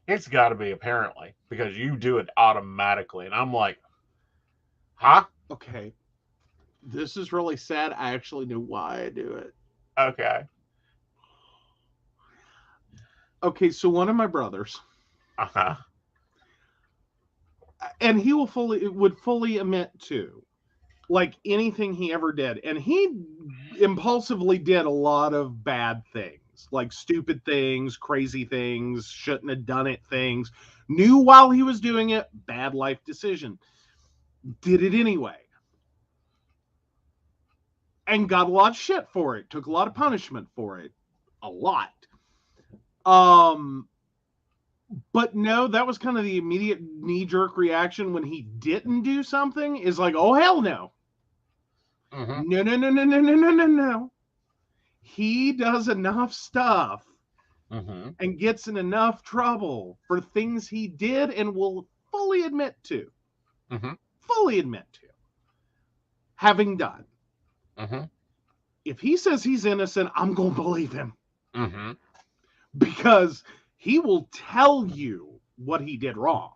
It's got to be, apparently, because you do it automatically. And I'm like, huh? Okay. This is really sad. I actually know why I do it. Okay. Okay, so one of my brothers. Uh-huh. And he would fully admit to, like, anything he ever did. And he impulsively did a lot of bad things. Like stupid things, crazy things, shouldn't have done it things. Knew while he was doing it, bad life decision. Did it anyway. And got a lot of shit for it. Took a lot of punishment for it. A lot. But no, that was kind of the immediate knee-jerk reaction when he didn't do something. Is like, oh, hell no. Mm-hmm. No. He does enough stuff and gets in enough trouble for things he did and will fully admit to. Fully admit to. Having done. If he says he's innocent, I'm going to believe him. Because he will tell you what he did wrong.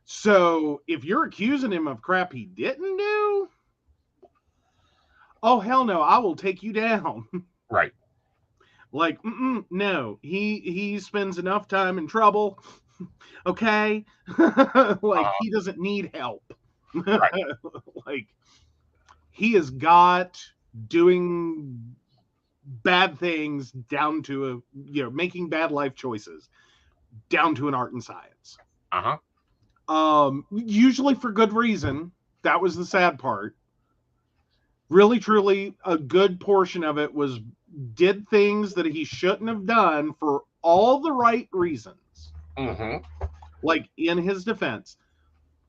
So if you're accusing him of crap he didn't do, oh, hell no, I will take you down. Right. Like, no, he spends enough time in trouble. Okay. Like, he doesn't need help. Right. Like, he has got doing bad things down to making bad life choices down to an art and science. Usually for good reason. That was the sad part. Really, truly, a good portion of it was did things that he shouldn't have done for all the right reasons. Like, in his defense,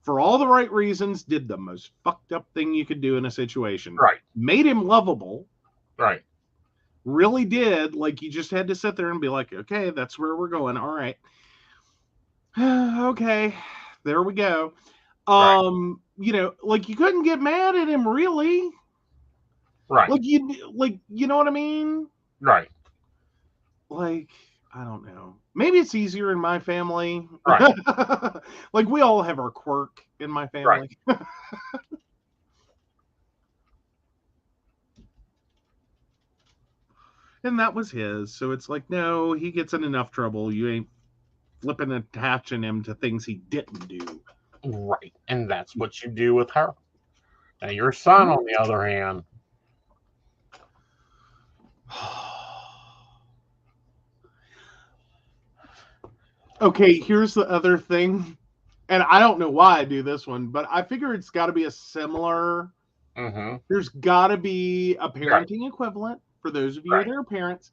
for all the right reasons, did the most fucked up thing you could do in a situation. Right. Made him lovable. Right. Really did. Like, you just had to sit there and be like, okay, that's where we're going. All right. Okay. There we go. Right. You know, like, you couldn't get mad at him, really. Right. Like, you know what I mean? Right. Like, I don't know. Maybe it's easier in my family. Right. Like, we all have our quirk in my family. Right. And that was his. So it's like, no, he gets in enough trouble. You ain't flipping and attaching him to things he didn't do. Right. And that's what you do with her. Now, your son, on the other hand. Okay, here's the other thing. And I don't know why I do this one, but I figure it's got to be a similar. There's got to be a parenting equivalent for those of you that are parents.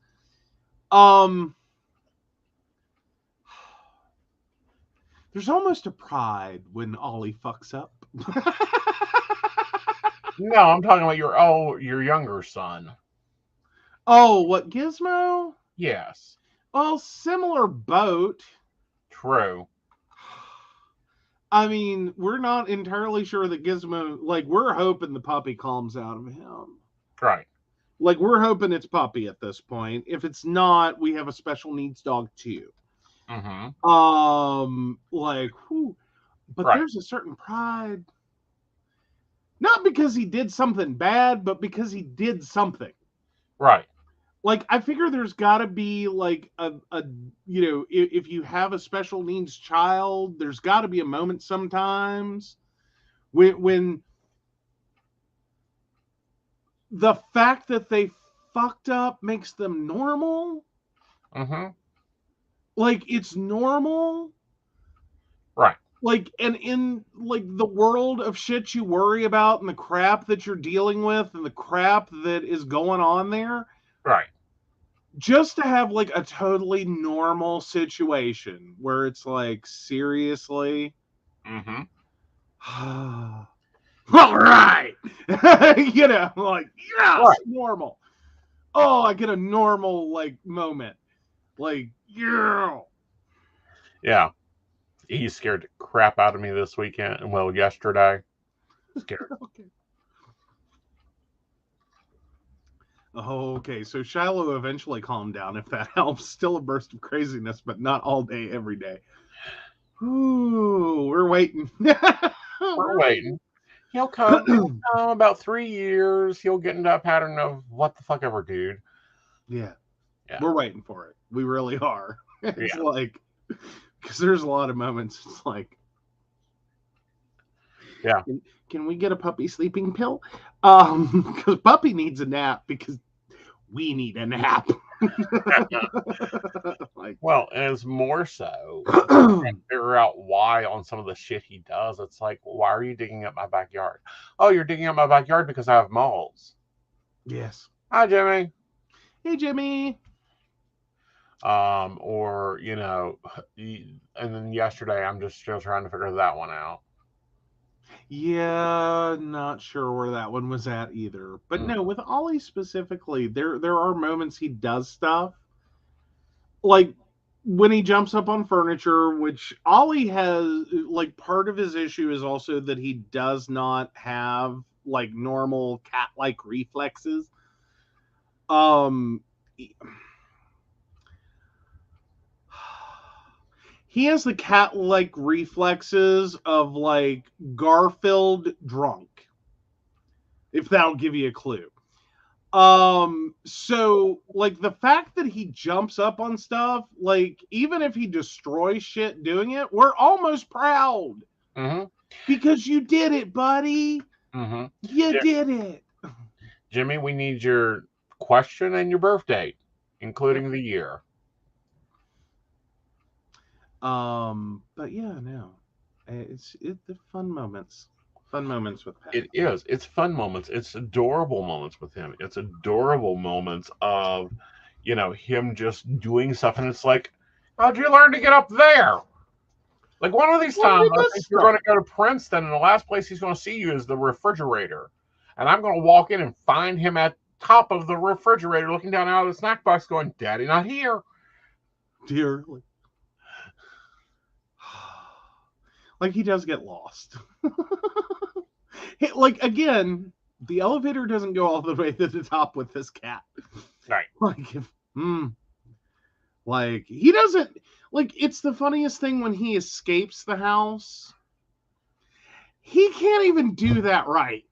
There's almost a pride when Ollie fucks up. No, I'm talking about your younger son. Oh, what, Gizmo? Yes. Well, similar boat. True. I mean, we're not entirely sure that Gizmo, like, we're hoping the puppy calms out of him. Right. Like, we're hoping it's puppy at this point. If it's not, we have a special needs dog too. Like, whew. But there's a certain pride. Not because he did something bad, but because he did something. Right. Like, I figure there's got to be, like, a you know, if you have a special needs child, there's got to be a moment sometimes when the fact that they fucked up makes them normal. Like, it's normal. Right. Like, and in, like, the world of shit you worry about and the crap that you're dealing with and the crap that is going on there. Right. Just to have, like, a totally normal situation where it's like, seriously? All right. You know, like, yes, normal. Oh, I get a normal, like, moment. Like, yeah. Yeah. He scared the crap out of me this weekend. Well, yesterday. Scared. Okay. Oh, okay. So Shiloh eventually calmed down, if that helps. Still a burst of craziness, but not all day, every day. Ooh, we're waiting. We're waiting. He'll come about 3 years. He'll get into a pattern of what the fuck ever, dude. Yeah. We're waiting for it. We really are. It's like, because there's a lot of moments. It's like, yeah. Can we get a puppy sleeping pill? Because puppy needs a nap because we need a nap. Like, well, and it's more so to figure out why on some of the shit he does. It's like, why are you digging up my backyard? Oh, you're digging up my backyard because I have moles. Yes. Hi, Jimmy. Hey, Jimmy. Or, you know, and then yesterday I'm just still trying to figure that one out. Yeah, not sure where that one was at either. But no, with Ollie specifically, there are moments he does stuff. Like when he jumps up on furniture, which Ollie has, like, part of his issue is also that he does not have, like, normal cat-like reflexes. He has the cat-like reflexes of, like, Garfield drunk. If that'll give you a clue. So, like, the fact that he jumps up on stuff, like, even if he destroys shit doing it, we're almost proud. Because you did it, buddy. You did it. Jimmy, we need your question and your birth date, including the year. But yeah, no. The fun moments. Fun moments with Pat. It is. It's fun moments. It's adorable moments with him. It's adorable moments of, him just doing stuff. And it's like, how'd you learn to get up there? Like one of these times, I think you're going to go to Princeton, and the last place he's going to see you is the refrigerator. And I'm going to walk in and find him at top of the refrigerator looking down out of the snack box going, Daddy, not here. Dearly. Like he does get lost. Like, again, the elevator doesn't go all the way to the top with this cat. Right. Like, he doesn't... Like, it's the funniest thing when he escapes the house. He can't even do that right.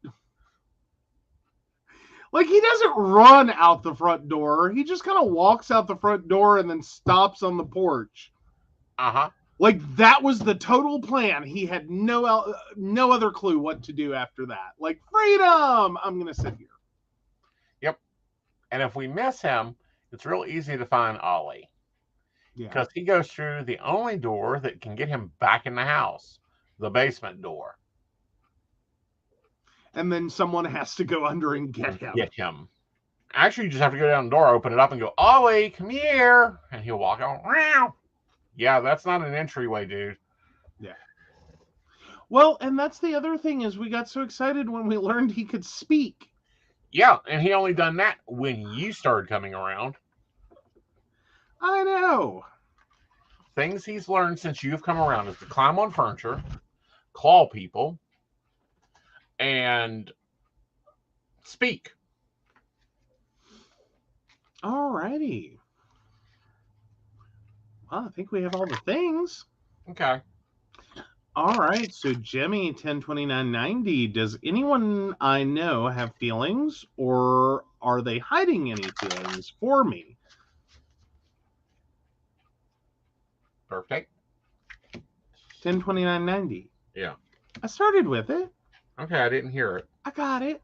Like, he doesn't run out the front door. He just kind of walks out the front door and then stops on the porch. Uh-huh. Like, that was the total plan. He had no other clue what to do after that. Like, freedom! I'm going to sit here. Yep. And if we miss him, it's real easy to find Ollie. Yeah. Because he goes through the only door that can get him back in the house, the basement door. And then someone has to go under and get him. Actually, you just have to go down the door, open it up, and go, Ollie, come here. And he'll walk out. Meow. Yeah, that's not an entryway, dude. Yeah. Well, and that's the other thing is we got so excited when we learned he could speak. Yeah, and he only done that when you started coming around. I know. Things he's learned since you've come around is to climb on furniture, claw people, and speak. All righty. Well, I think we have all the things. Okay. All right. So, Jimmy, 102990, does anyone I know have feelings, or are they hiding any feelings for me? Perfect. 102990. Yeah. I started with it. Okay, I didn't hear it. I got it.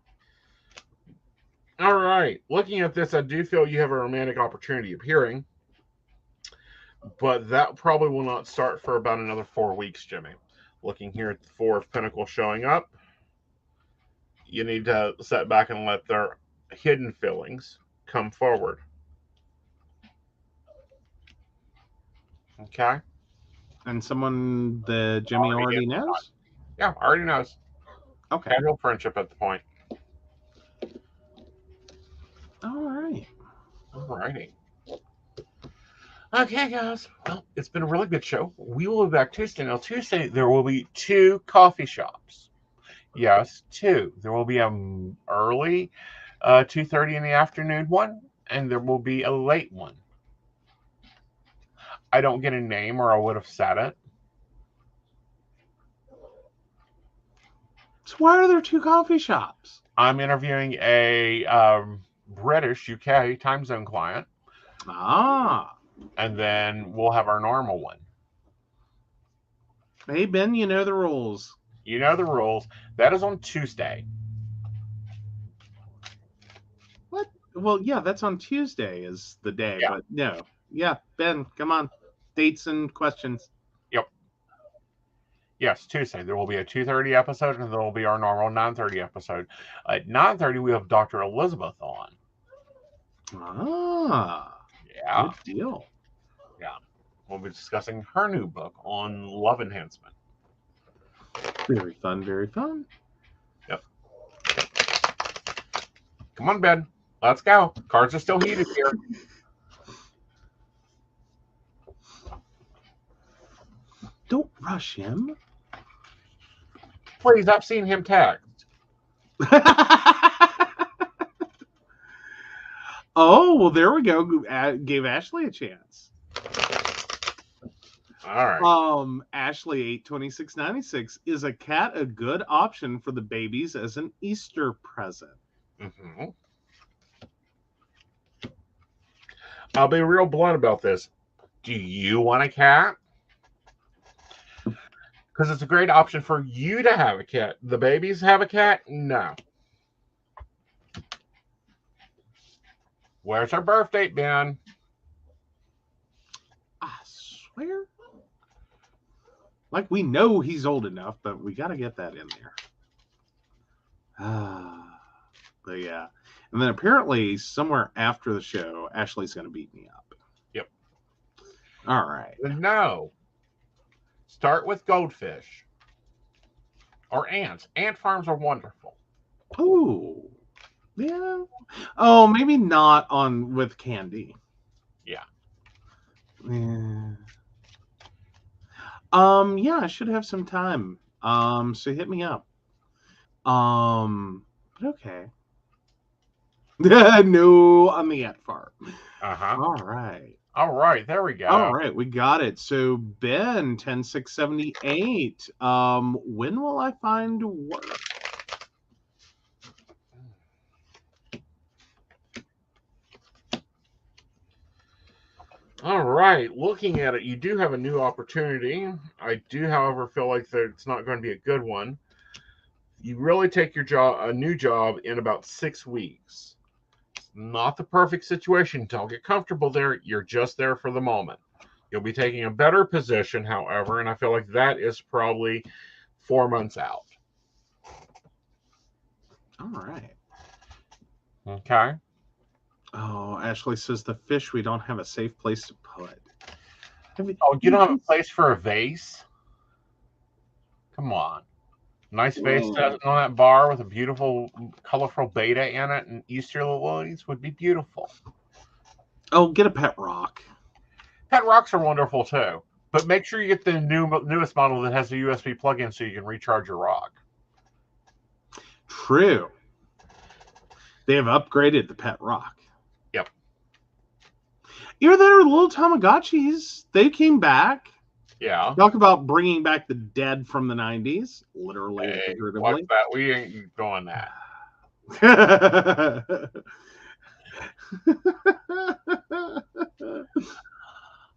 All right. Looking at this, I do feel you have a romantic opportunity appearing. But that probably will not start for about another 4 weeks, Jimmy. Looking here at the Four of Pentacles showing up, you need to sit back and let their hidden feelings come forward. Okay? And someone the Jimmy already knows? Yeah, already knows. Okay. Casual friendship at the point. All right. All righty. Okay, guys. Well, it's been a really good show. We will be back Tuesday. Now, Tuesday, there will be 2 coffee shops. Yes, 2. There will be an early 2:30 in the afternoon one, and there will be a late one. I don't get a name, or I would have said it. So why are there 2 coffee shops? I'm interviewing a British UK time zone client. Ah. And then we'll have our normal one. Hey, Ben, you know the rules. You know the rules. That is on Tuesday. What? Well, yeah, that's on Tuesday is the day, Yeah. But no. Yeah, Ben, come on. Dates and questions. Yep. Yes, Tuesday. There will be a 2:30 episode, and there will be our normal 9:30 episode. At 9:30, we have Dr. Elizabeth on. Ah. Yeah. Good deal. Yeah. We'll be discussing her new book on love enhancement. Very fun, very fun. Yep. Come on, Ben. Let's go. Cards are still heated here. Don't rush him. Please, I've seen him text. Oh, well, there we go. Gave Ashley a chance. All right. Ashley 82696, is a cat a good option for the babies as an Easter present? Mm-hmm. I'll be real blunt about this. Do you want a cat? Because it's a great option for you to have a cat. The babies have a cat? No. Where's her birth date, Ben? I swear. Like, we know he's old enough, but we got to get that in there. But yeah. And then apparently somewhere after the show, Ashley's going to beat me up. Yep. All right. No. Start with goldfish. Or ants. Ant farms are wonderful. Oh. Yeah. Oh, maybe not with candy. Yeah. Yeah. Yeah, I should have some time. So hit me up. But okay. No, on the ant farm. Uh-huh. All right. All right, there we go. All right, we got it. So Ben, 10678. When will I find work? All right, looking at it, you do have a new opportunity. I do, however, feel like it's not going to be a good one. You really take a new job in about 6 weeks. It's not the perfect situation. Don't get comfortable there. You're just there for the moment. You'll be taking a better position, however, and I feel like that is probably 4 months out. All right. Okay. Oh, Ashley says the fish we don't have a safe place to put. You don't have a place for a vase? Come on. Nice vase on that bar with a beautiful, colorful beta in it and Easter lilies would be beautiful. Oh, get a pet rock. Pet rocks are wonderful too, but make sure you get the newest model that has a USB plug-in so you can recharge your rock. True. They have upgraded the pet rock. Yep. Either that or the little Tamagotchis. They came back. Yeah. Talk about bringing back the dead from the 90s, literally and figuratively. What's that? We ain't doing that.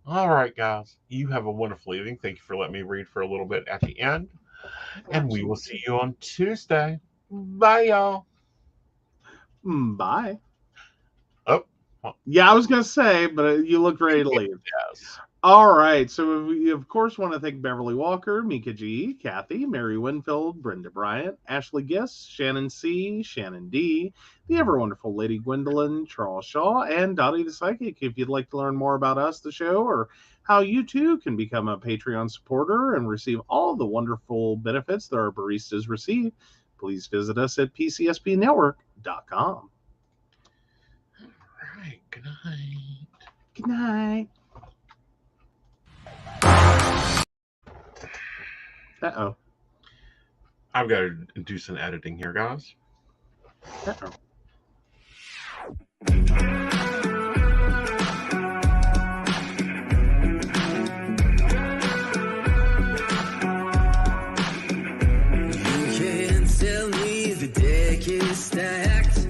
All right, guys. You have a wonderful evening. Thank you for letting me read for a little bit at the end. And we will see you on Tuesday. Bye, y'all. Bye. Oh. Yeah, I was going to say, but you look ready to leave. Yes. All right. So we, of course, want to thank Beverly Walker, Mika G, Kathy, Mary Winfield, Brenda Bryant, Ashley Giss, Shannon C, Shannon D, the ever-wonderful Lady Gwendolyn, Charles Shaw, and Dottie the Psychic. If you'd like to learn more about us, the show, or how you too can become a Patreon supporter and receive all the wonderful benefits that our baristas receive, please visit us at pcspnetwork.com. All right. Good night. Good night. Uh-oh. I've got to do some editing here, guys. Uh-oh. You can't tell me the deck is stacked.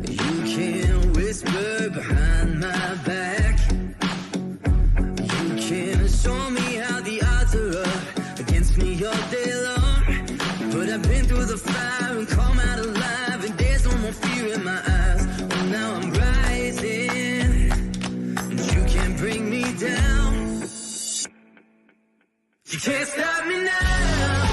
You can't whisper behind my back. You can't show me how the odds are up against me all day long. But I've been through the fire and come out alive, and there's no more fear in my eyes. Oh, now I'm rising, and you can't bring me down. You can't stop me now.